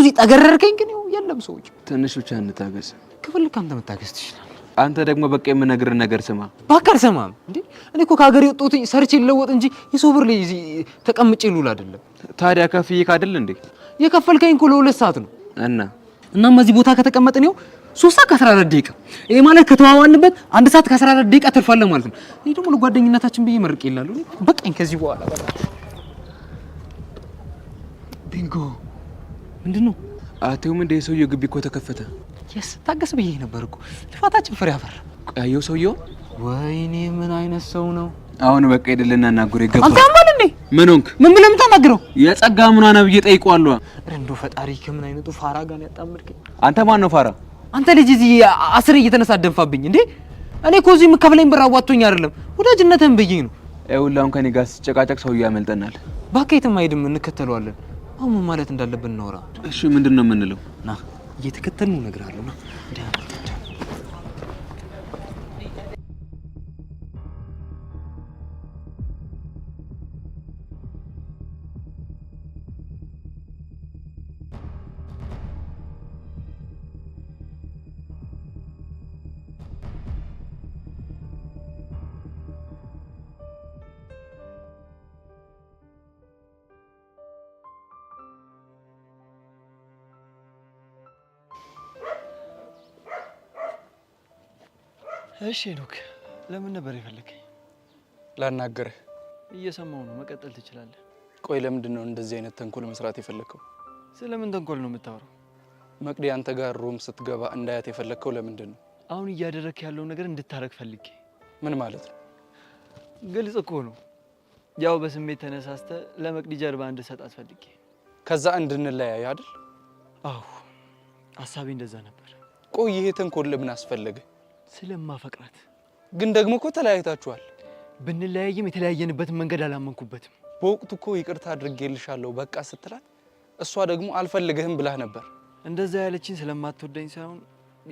እንደዚህ ጠገረርከኝ ግን የለም ሰዎች ትንሽ ብቻ እንታገስ ከፈልክ አንተ መታገስ ትችላለህ አንተ ደግሞ በቃ የምነግርህ ነገር ስማ ባካር ሰማም እንዴ እኔ እኮ ከሀገር የወጣሁት ሰርቼ ልለወጥ እንጂ የሰው ብር ላይ ተቀምጬ ልውል አይደለም ታዲያ ከፍዬ ካደል እንዴ የከፈልከኝ እኮ ለ2 ሰዓት ነው እናም እዚህ ቦታ ከተቀመጥን ነው 3 ሰዓት ከ14 ደቂቃ ይሄ ማለት ከተዋዋንበት 1 ሰዓት ከ14 ደቂቃ ተርፋለህ ማለት ነው እኔ ደግሞ ለጓደኝነታችን ብዬ መርቅ ይላሉ በቃኝ ከዚህ በኋላ በቃ ቢንጎ ምንድነው አቴውም እንደ ሰውየው ግቢ እኮ ተከፈተ yes ታገስ ብዬ ነበር እኮ ልፋታችን ፍሬ አፈራ አየው ሰውየው ወይኔ ምን አይነት ሰው ነው አሁን በቃ ሄደልና እናገር ይገባል አንተ አማን እንዴ ምን ሆንክ ምን ብለህ የምታናግረው የጸጋ ምኗ ነው ብዬ ጠይቀዋለሁ ረንዶ ፈጣሪ ከምን አይነቱ ፋራ ጋር ያጣመድከኝ አንተ ማን ነው ፋራ አንተ ልጅ እዚህ አስር እየተነሳደንፋብኝ እንዴ እኔ እኮ እዚህ የምከፍለኝ ብር አዋጥቶኝ አይደለም ወዳጅነትህን ብዬ ነው ይኸውልህ ከኔ ጋር ሲጨቃጨቅ ሰውዬው ያመልጠናል ባከይተም አይድም እንከተለዋለን አሁን ምን ማለት እንዳለብን እናወራ እሺ ምንድነው የምንለው ና እየተከተልን እነግርሃለሁ ና እሺ ሄኖክ ለምን ነበር የፈለከኝ ላናገርህ እየሰማው ነው መቀጠል ትችላለህ ቆይ ለምንድን ነው እንደዚህ አይነት ተንኮል መስራት የፈለከው ስለምን ተንኮል ነው የምታወራው መቅዲ አንተ ጋር ሩም ስትገባ እንዳያት የፈለከው ለምንድን ነው አሁን እያደረክ ያለው ነገር እንድታረግ ፈልጌ ምን ማለት ነው ግልጽ እኮ ነው ያው በስሜት ተነሳስተ ለመቅዲ ጀርባ እንድሰጣት ፈልጌ ከዛ እንድንለያይ አይደል አዎ ሐሳቤ እንደዛ ነበር ቆይ ይሄ ተንኮል ለምን አስፈለገ ስለማፈቅራት ግን ደግሞ እኮ ተለያይታችኋል ብንለያይም የተለያየንበት መንገድ አላመንኩበትም በወቅቱ እኮ ይቅርታ አድርጌልሻለሁ በቃ ስትላት እሷ ደግሞ አልፈልግህም ብላ ነበር እንደዛ ያለችኝ ስለማትወደኝ ሳይሆን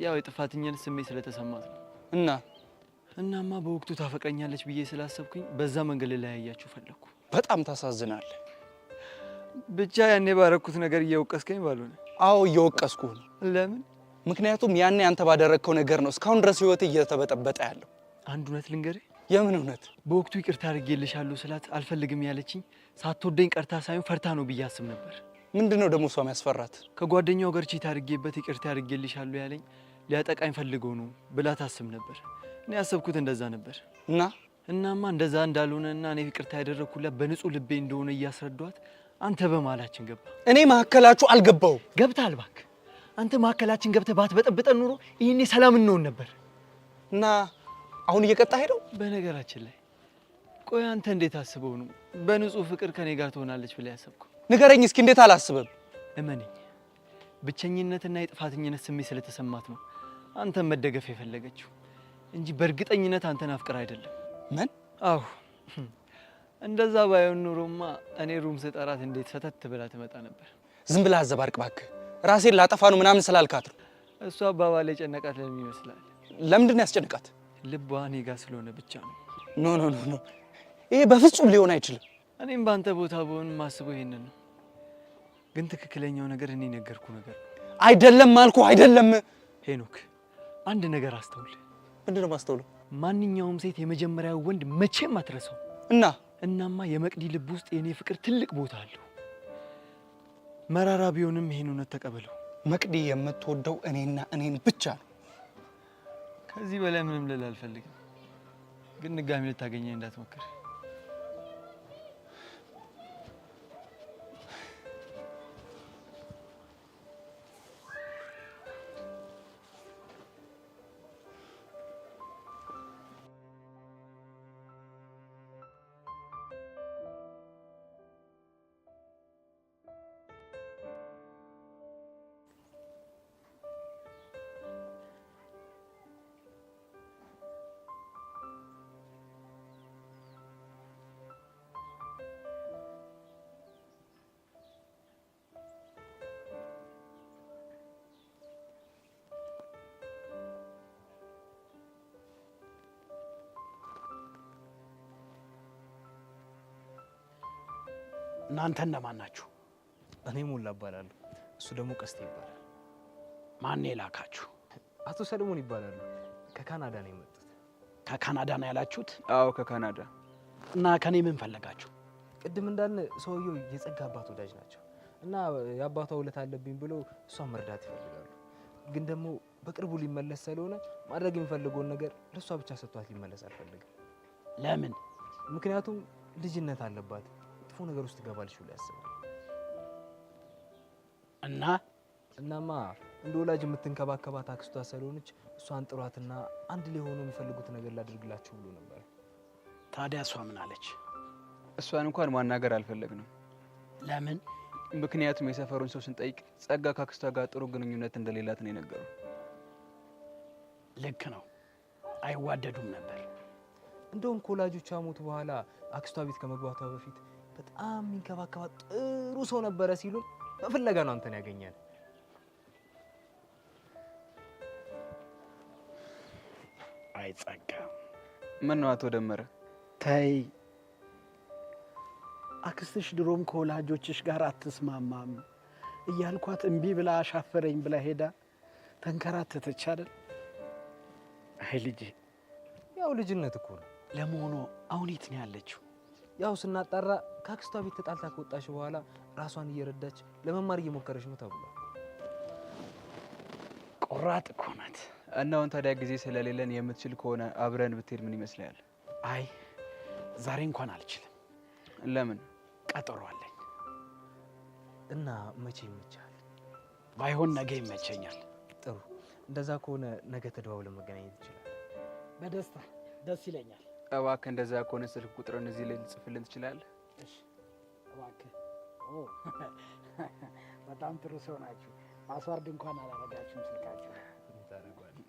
ያው የጥፋተኝነት ስሜት ስለተሰማት ነው እናማ በወቅቱ ታፈቅረኛለች ብዬ ስላሰብኩኝ በዛ መንገድ ለያያችሁ ፈለኩ በጣም ታሳዝናለህ ብቻ ያኔ ባረኩት ነገር እየወቀስከኝ ባልሆነ አዎ እየወቀስኩህ ነው ለምን ምክንያቱም ያኔ አንተ ባደረከው ነገር ነው እስካሁን ድረስ ህይወት እየተበጠበጠ ያለው አንድ እውነት ልንገርህ የምን እውነት በወቅቱ ይቅርታ አድርጌልሻለሁ ስላት አልፈልግም ያለችኝ ሳትወደኝ ቀርታ ሳይሆን ፈርታ ነው ብዬ አስብ ነበር ምንድነው ደግሞ እሷ የሚያስፈራት ከጓደኛው ጋር ቺት አድርጌበት ይቅርታ አድርጌልሻለሁ ያለኝ ሊያጠቃኝ ፈልጎ ነው ብላ ታስብ ነበር እኔ ያሰብኩት እንደዛ ነበር እናማ እንደዛ እንዳልሆነና እኔ ይቅርታ ያደረኩላት በንጹህ ልቤ እንደሆነ እያስረዷት አንተ በመሃላችን ገባ እኔ መሐከላችሁ አልገባው ገብታል እባክህ አንተ መሐከላችን ገብተህ ባትበጠብጠን ኑሮ ይሄኔ ሰላም እንሆን ነበር እና አሁን እየቀጣ ሄደው በነገራችን ላይ ቆይ አንተ እንዴት አስበው ነው በንጹህ ፍቅር ከኔ ጋር ትሆናለች ብለህ ያሰብከው ንገረኝ እስኪ እንዴት አላስበም እመነኝ ብቸኝነትና የጥፋተኝነት ስሜት ስለተሰማት ነው አንተን መደገፍ የፈለገችው እንጂ በእርግጠኝነት አንተን አፍቅር አይደለም ምን አዎ እንደዛ ባይሆን ኑሮማ እኔ ሩም ስጠራት እንዴት ሰተት ብላ ትመጣ ነበር ዝም ብለህ አዘባርቅ እባክህ ራሴን ላጠፋ ነው ምናምን ስላልካት ነው እሷ አባባሌ ጨነቃት ለምን ይመስላል ለምንድን ነው ያስጨነቃት ልቧ እኔ ጋር ስለሆነ ብቻ ነው ኖ ይሄ በፍጹም ሊሆን አይችልም እኔም ባንተ ቦታ ብሆን ማስበው ይሄንን ነው ግን ትክክለኛው ነገር እኔ ነገርኩ ነገር አይደለም ማልኩ አይደለም ሄኖክ አንድ ነገር አስተውል ምንድነው ማስተውለው ማንኛውም ሴት የመጀመሪያው ወንድ መቼም አትረሳው እናማ የመቅዲ ልብ ውስጥ የኔ ፍቅር ትልቅ ቦታ አለው መራራ ቢሆንም ይሄን እውነት ተቀበለው መቅዲ የምትወደው እኔን ብቻ ነው ከዚህ በላይ ምንም ልል አልፈልግም ግን ድጋሚ ልታገኘኝ እንዳትሞክር እናንተ እነማን ናችሁ? እኔ ሞላ እባላለሁ። እሱ ደግሞ ቀስቴ ይባላል። ማን የላካችሁ? አቶ ሰለሞን ይባላሉ። ከካናዳ ነው የመጡት። ከካናዳ ነው ያላችሁት? አዎ ከካናዳ። እና ከኔ ምን ፈለጋችሁ? ቅድም እንዳልን ሰውየው የጸጋ አባት ወዳጅ ናቸው እና የአባቷ ውለታ አለብኝ ብሎ እሷን መርዳት ይፈልጋሉ። ግን ደግሞ በቅርቡ ሊመለስ ስለሆነ ማድረግ የሚፈልገውን ነገር ለሷ ብቻ ሰጥቷት ሊመለስ አልፈልግም። ለምን? ምክንያቱም ልጅነት አለባት፣ ጥፎ ነገር ውስጥ ትገባለች ብሎ ያስባል። እናማ እንደ ወላጅ የምትንከባከባት አክስቷ ስለሆነች እሷን ጥሯትና አንድ ላይ ሆኖ የሚፈልጉት ነገር ላድርግላችሁ ብሎ ነበር። ታዲያ እሷ ምን አለች? እሷን እንኳን ማናገር አልፈለግንም። ለምን? ምክንያቱም የሰፈሩን ሰው ስንጠይቅ ጸጋ ከአክስቷ ጋር ጥሩ ግንኙነት እንደሌላት ነው የነገሩ። ልክ ነው፣ አይዋደዱም ነበር። እንደውም ከወላጆቿ ሞት በኋላ አክስቷ ቤት ከመግባቷ በፊት በጣም የሚንከባከባት ጥሩ ሰው ነበረ ሲሉ በፍለጋ ነው አንተን ያገኛል። አይ ጸጋ፣ ምን ነው አቶ ደመረ? ተይ፣ አክስትሽ ድሮም ከወላጆችሽ ጋር አትስማማም እያልኳት እምቢ ብላ አሻፈረኝ ብላ ሄዳ ተንከራተተች አይደል? አይ ልጄ፣ ያው ልጅነት እኮ ነው። ለመሆኑ አሁን የት ነው ያለችው? ያው ስናጣራ ከአክስቷ ቤት ተጣልታ ከወጣች በኋላ ራሷን እየረዳች ለመማር እየሞከረች ነው ተብሏል። ቆራጥ እኮ ናት። እና አሁን ታዲያ ጊዜ ስለሌለን የምትችል ከሆነ አብረን ብትሄድ ምን ይመስላል? አይ ዛሬ እንኳን አልችልም። ለምን? ቀጠሮ አለኝ። እና መቼ ይመቻል? ባይሆን ነገ ይመቸኛል። ጥሩ፣ እንደዛ ከሆነ ነገ ተደዋውለን መገናኘት ይችላል። በደስታ ደስ ይለኛል። እባክህ እንደዛ ከሆነ ስልክ ቁጥርን እዚህ ላይ ልጽፍልን ትችላለህ? እሺ እባክህ። በጣም ጥሩ ሰው ናችሁ። ፓስዋርድ እንኳን አላረጋችሁም ስልካችሁ።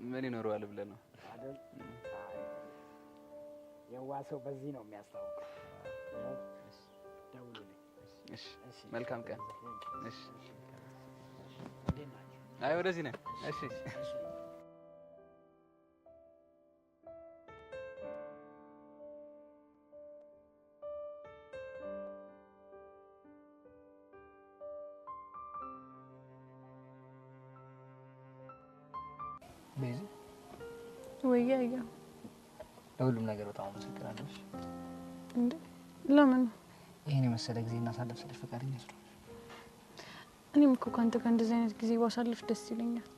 ምን ይኖረዋል ብለህ ነው አይደል? የዋ ሰው በዚህ ነው የሚያስታውቀው። ደውሉልኝ። እሺ፣ መልካም ቀን። እሺ፣ እንዴት ናችሁ? አይ ወደዚህ ነህ። እሺ ቤዛ፣ ወያ ለሁሉም ነገር በጣም አመሰግናለሁ። እንዴ ለምን? ይሄን የመሰለ ጊዜ እናሳልፍ ስለሽ ፈቃደኛ ስለሆንሽ። እኔም እኮ ካንተ ጋር እንደዚህ አይነት ጊዜ ባሳልፍ ደስ ይለኛል።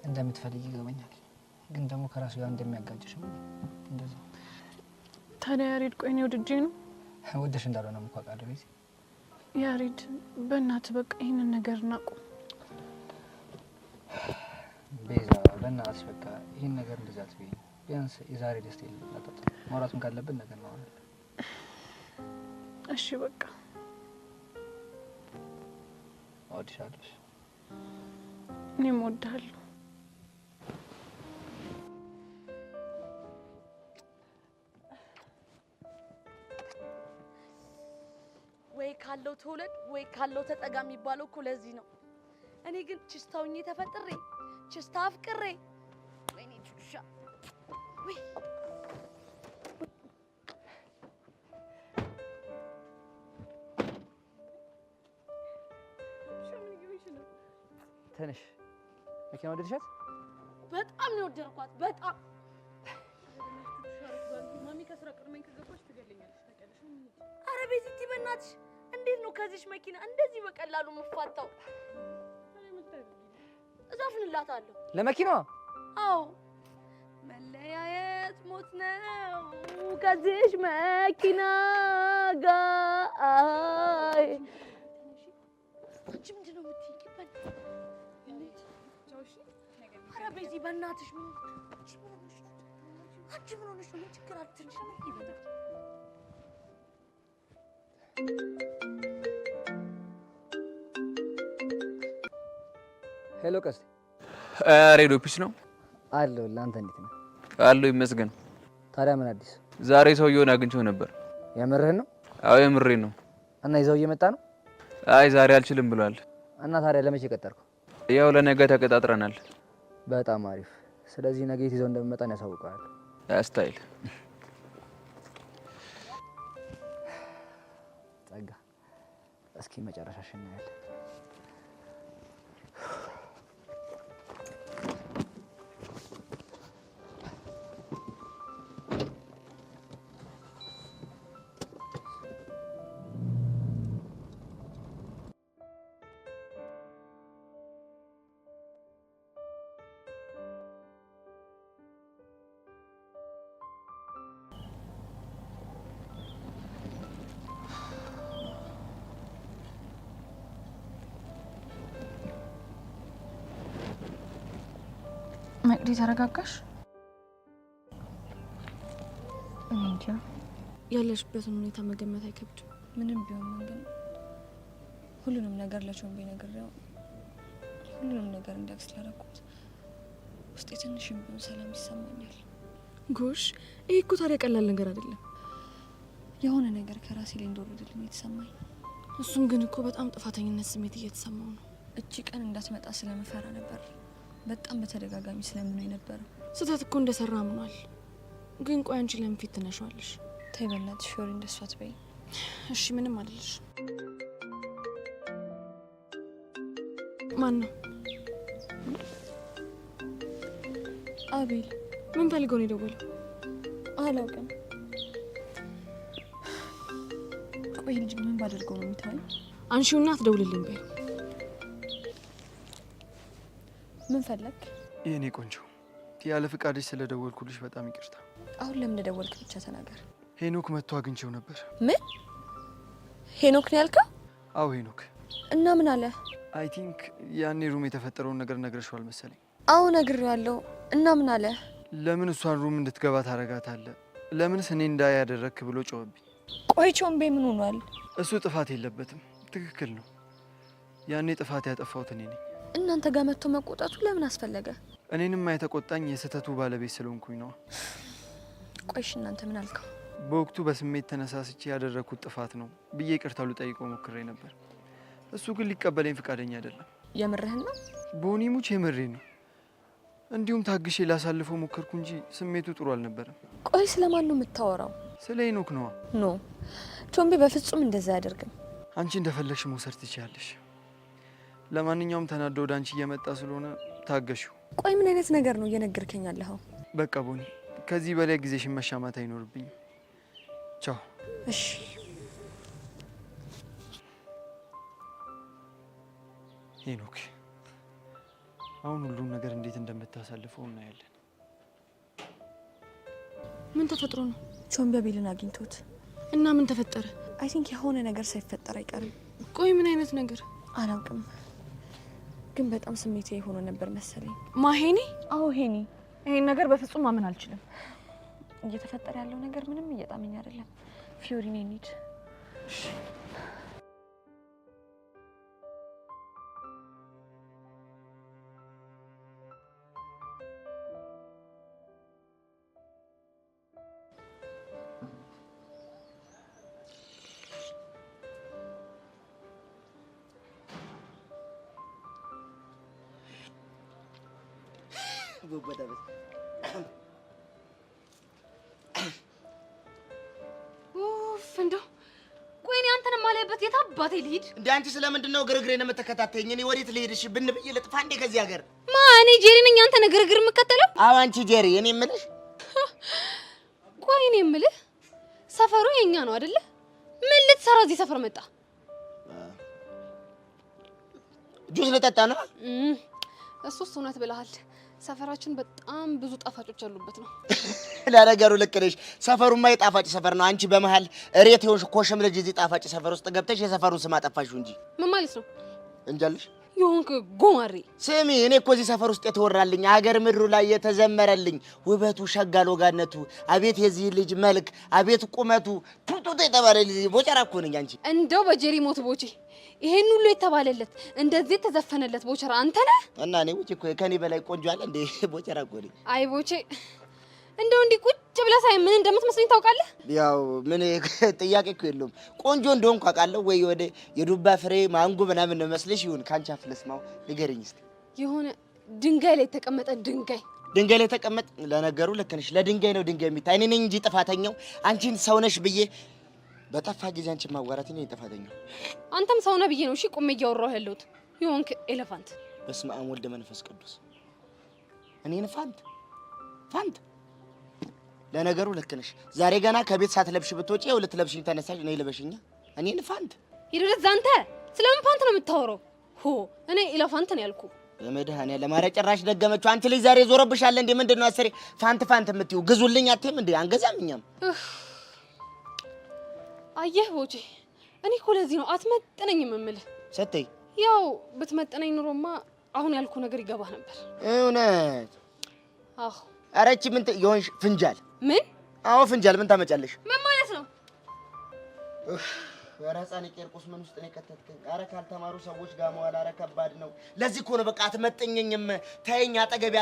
እንደምትፈልጊ ይገባኛል፣ ግን ደግሞ ከራሱ ጋር እንደሚያጋጭሽ ነው እንደዛ። ታዲያ ያሬድ፣ ቆይ እኔ ወድጄ ነው? ወደሽ እንዳልሆነ እኮ አውቃለሁ ቤዛ። ያሬድ፣ በእናትህ በቃ ይሄንን ነገር እናቁም። ቤዛ፣ በእናትሽ በቃ ይሄን ነገር እንደዛ አትበይኝ። ቢያንስ የዛሬ ደስታ ይልላጣጥ ማውራቱን ካለብን ነገር ነው አይደል? እሺ በቃ እወድሻለሁ። እኔም እወድሃለሁ። ወይ ካለው ተወለድ ወይ ካለው ተጠጋ የሚባለው እኮ ለዚህ ነው። እኔ ግን ችስታውኝ ተፈጥሬ ችስታ አፍቅሬ ወይኔ ቹሻ ወይ ትንሽ መኪና ወደድሻት? በጣም ነው ወደድኳት። በጣም ማሚ ከስራ ቀድመኝ ከገባች ትገለኛለች። ታውቂያለሽ? አረ ቤዚቲ በእናትሽ እንዴት ነው ከዚህች መኪና እንደዚህ በቀላሉ የምፋታው? እዘፍንላታለሁ ለመኪናዋ። አዎ መለያየት ሞት ነው ከዚህች መኪና ጋር። አንቺ ምንድን ነው የምትይኝ? ኧረ ቤዚ በእናትሽ አንቺ ምን ሆነሽ ነው? ምን ችግር አለ? ትንሽ ይበዛል። ሄሎ ቀስቴ። ሬዲዮ ፒስ ነው አለሁ። ለአንተ እንዴት ነው? አለሁ ይመስገን። ታዲያ ምን አዲስ? ዛሬ ሰውየውን አግኝቼው ነበር። የምርህን ነው? አዎ የምሬን ነው። እና ይዘው እየመጣ ነው? አይ ዛሬ አልችልም ብሏል። እና ታዲያ ለመቼ ቀጠርከው? ያው ለነገ ተቀጣጥረናል። በጣም አሪፍ። ስለዚህ ነገ የት ይዘው እንደሚመጣ ያሳውቀዋል። ስታይል ጸጋ፣ እስኪ መጨረሻሽ እናያለን። ፍቅሪ ተረጋጋሽ? እኔ እንጃ። ያለሽበትን ሁኔታ መገመት አይከብድም። ምንም ቢሆን ግን ሁሉንም ነገር ለቾምቤ ነግሬው ሁሉንም ነገር እንዳክስ ላደረኩት ውስጤ ትንሽም ቢሆን ሰላም ይሰማኛል። ጎሽ፣ ይሄ እኮ ታዲያ ቀላል ነገር አይደለም። የሆነ ነገር ከራሴ ላይ እንደወረደልኝ የተሰማኝ። እሱም ግን እኮ በጣም ጥፋተኝነት ስሜት እየተሰማው ነው። እቺ ቀን እንዳትመጣ ስለምፈራ ነበር በጣም በተደጋጋሚ ስለምነው የነበረው። ስህተት እኮ እንደሰራ አምኗል። ግን ቆይ አንቺ ለምን ፊት ትነሻለሽ? ተይ በእናትሽ ፊዮሪ እንደሷ አትበይ። እሺ ምንም አይደለሽ። ማን ነው? አቤል። ምን ፈልገው ነው የደወለው? አላውቅም። ቆይ ልጅ ምን ባደርገው ነው የሚታየው? አንሺውና አትደውልልኝ በይ። ምን ፈለግ? የኔ ቆንጆ ያለ ፍቃድሽ ስለደወልኩልሽ በጣም ይቅርታ። አሁን ለምን እንደደወልክ ብቻ ተናገር። ሄኖክ መጥቶ አግኝቼው ነበር። ምን? ሄኖክ ነው ያልከው? አዎ ሄኖክ። እና ምን አለ? አይ ቲንክ ያኔ ሩም የተፈጠረውን ነገር ነግረሽዋል መሰለኝ። አዎ ነግሬዋለሁ። እና ምን አለ? ለምን እሷን ሩም እንድትገባ ታረጋታለህ? ለምንስ እኔ እንዳይ ያደረክ ብሎ ጮኸብኝ። ቆይ ቾምቤ ምን ሆኗል? እሱ ጥፋት የለበትም። ትክክል ነው። ያኔ ጥፋት ያጠፋሁት እኔ ነኝ። እናንተ ጋር መጥቶ መቆጣቱ ለምን አስፈለገ? እኔንም የተቆጣኝ የስህተቱ ባለቤት ስለሆንኩኝ ነው። ቆይሽ እናንተ ምን አልከው? በወቅቱ በስሜት ተነሳስቼ ያደረኩት ጥፋት ነው ብዬ ይቅርታው ልጠይቀው ሞክሬ ነበር። እሱ ግን ሊቀበለኝ ፈቃደኛ አይደለም። የምርህን ነው? ቦኒሙች የምሬ ነው። እንዲሁም ታግሼ ላሳልፈው ሞከርኩ እንጂ ስሜቱ ጥሩ አልነበረም። ቆይ ስለማን ነው የምታወራው? ስለ ሄኖክ ነዋ። ኖ ቾምቤ በፍጹም እንደዛ አያደርግም። አንቺ እንደፈለግሽ መውሰድ ትችያለሽ። ለማንኛውም ተናዶ ወደ አንቺ እየመጣ ስለሆነ ታገሽው። ቆይ ምን አይነት ነገር ነው እየነገርከኝ ያለኸው? በቃ ቦኒ፣ ከዚህ በላይ ጊዜሽን መሻማት አይኖርብኝም። ቻው። እሺ። ሄኖክ፣ አሁን ሁሉን ነገር እንዴት እንደምታሳልፈው እናያለን። ምን ተፈጥሮ ነው? ቾምቤ አቤልን አግኝቶት እና ምን ተፈጠረ? አይ ቲንክ የሆነ ነገር ሳይፈጠር አይቀርም። ቆይ ምን አይነት ነገር? አላውቅም፣ ግን በጣም ስሜታዊ ሆኖ ነበር መሰለኝ። ማሄኒ? አዎ ሄኒ። ይሄን ነገር በፍጹም ማመን አልችልም። እየተፈጠረ ያለው ነገር ምንም እየጣመኝ አይደለም። ፊዮሪ ነኝ እንሂድ። እንደው ቆይ እኔ አንተን ማለበት የት አባቴ ልሂድ? እንዴ አንቺ ስለምንድን ነው ግርግሬን የምትከታተይኝ? እኔ ወዴት ልሄድሽ? ብን ብዬ ልጥፋ እንዴ ከዚህ ሀገር? እኔ ጄሪ ነኝ አንተ ግርግር የምከተለው? አዎ አንቺ ጄሪ። እኔ የምልሽ ቆይ እኔ የምልህ ሰፈሩ የኛ ነው አይደለ? ምን ልትሰራ እዚህ ሰፈር መጣ? ጁስ ልጠጣ ነው። እሱስ እውነት ብለሃል። ሰፈራችን በጣም ብዙ ጣፋጮች ያሉበት ነው። ለነገሩ ልክ ነሽ። ሰፈሩማ የጣፋጭ ሰፈር ነው። አንቺ በመሃል እሬት ይሆንሽ ኮሽም ልጅ እዚህ ጣፋጭ ሰፈር ውስጥ ገብተሽ የሰፈሩን ስም አጠፋሽው እንጂ። ምን ማለት ነው? እንጃልሽ ይሁንክ ጎማሬ። ስሚ፣ እኔ እኮ እዚህ ሰፈር ውስጥ የተወራልኝ አገር ምድሩ ላይ የተዘመረልኝ ውበቱ፣ ሸጋ ሎጋነቱ፣ አቤት የዚህ ልጅ መልክ፣ አቤት ቁመቱ ቱቱቱ የተባለልኝ ቦጨራ እኮ ነኝ። አንቺ እንደው በጄሪ ሞት ቦቼ ይሄን ሁሉ የተባለለት እንደዚህ የተዘፈነለት ቦቸራ አንተ ነህ? እና እኔ ውጪ እኮ ከኔ በላይ ቆንጆ አለ እንዴ? ቦቸራ እኮ ነኝ። አይ ቦቼ እንደው እንዲህ ቁጭ ብለህ ሳይ ምን እንደምትመስለኝ ታውቃለህ? ያው ምን ጥያቄ እኮ የለውም። ቆንጆ እንደሆንኩ አውቃለሁ። ወይ ወደ የዱባ ፍሬ ማንጎ ምናምን ነው መስለሽ ይሁን ካንቺ አፍ ልስማው። ንገረኝ እስቲ። የሆነ ድንጋይ ላይ የተቀመጠ ድንጋይ ላይ ተቀመጥ። ለነገሩ ልክ ነሽ። ለድንጋይ ነው ድንጋይ የሚታይ። እኔ ነኝ እንጂ ጥፋተኛው አንቺን ሰው ነሽ ብዬ በጠፋ ጊዜ አንቺ ማዋራት ነው ጥፋተኛው። አንተም ሰው ነህ ብዬ ነው እሺ ቆሜ እያወራሁ ያለሁት። ይሁንክ ኤሌፋንት። በስመ አብ ወልደ መንፈስ ቅዱስ። እኔን ፋንት። ለነገሩ ልክ ነሽ። ዛሬ ገና ከቤት ሳትለብሽ ብትወጪ ያው ልትለብሽኝ ተነሳሽ። እኔ ልበሽኛ። እኔን ፋንት። ይደረዝ አንተ ስለምን ፋንት ነው የምታወራው? እኔ ኤሌፋንት ነው ያልኩ። በመድኃኒዓለም ኧረ ጭራሽ ደገመችው። አንቺ ልጅ ዛሬ ዞረብሻል እንዴ? ምንድነው አሰሪ ፋንት የምትይው? ግዙልኝ አትይም እንዴ? አንገዛም እኛም። አየህ ቦቼ፣ እኔ እኮ ለዚህ ነው አትመጥነኝም የምልህ። ሰተይ ያው ብትመጥነኝ ኑሮማ አሁን ያልኩ ነገር ይገባህ ነበር። እውነት አዎ። ኧረ እቺ ምን ይሆንሽ? ፍንጃል። ምን? አዎ ፍንጃል። ምን ታመጫለሽ? ምን ማለት ነው? ኧረ ሕፃን ቄርቆስ ምን ውስጥ ነው የከተትከኝ? ኧረ ካልተማሩ ሰዎች ጋር መዋል ኧረ ከባድ ነው። ለዚህ እኮ ነው በቃ አትመጥኝኝም። ተይኝ፣ አጠገቤ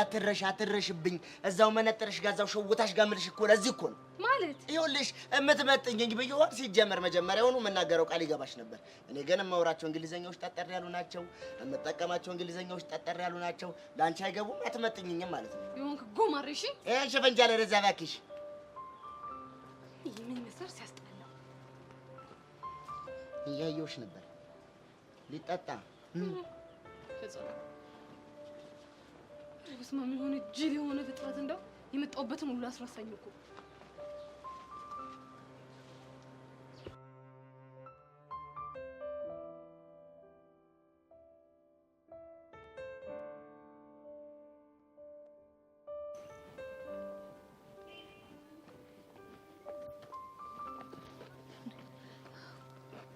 አትረሽብኝ። እዛው መነጥርሽ ጋር እዛው ሸውታሽ ጋር የምልሽ እኮ ለዚህ እኮ ነው። ማለት ይኸውልሽ የምትመጥኝኝ ብዬሽ ሲጀመር መጀመሪያውኑ የምናገረው ቃል ይገባሽ ነበር። እኔ ግን የማወራቸው እንግሊዘኛዎች ጠጠር ያሉ ናቸው። የምጠቀማቸው እንግሊዘኛዎች ጠጠር ያሉ ናቸው። ለአንቺ አይገቡም፣ አትመጥኝኝም ማለት ነው። ይሁንክ ጎማሬሽ እሺ ፍንጃል ወደዛ እባክሽ። ይሄ ምን ይመስል ሲያስጠላ እያየሁሽ ነበር። ሊጠጣ በስመ አብ የሆነ ጅል የሆነ ፍጥረት እንደው የመጣሁበትን ሁሉ አስረሳኝ እኮ።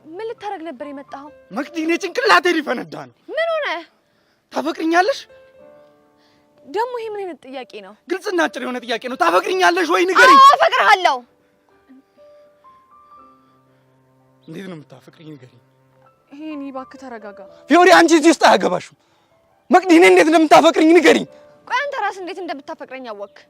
ምን ልታረግ ነበር የመጣኸው? መቅዲኔ ጭንቅላቴ ሊፈነዳ ነው። ምን ሆነ? ታፈቅሪኛለሽ? ደግሞ ይሄ ምን አይነት ጥያቄ ነው? ግልጽና አጭር የሆነ ጥያቄ ነው። ታፈቅሪኛለሽ ወይ ንገሪኝ። አዎ አፈቅርሃለሁ። እንዴት ነው የምታፈቅሪኝ? ንገሪኝ። ይሄኔ እባክህ ተረጋጋ። ፊዮሪ አንቺ እዚህ ውስጥ አያገባሽም። መቅዲኔ እንዴት እንደምታፈቅሪኝ ንገሪኝ። ቆይ አንተ ራስህ እንዴት እንደምታፈቅረኝ አወቅህ?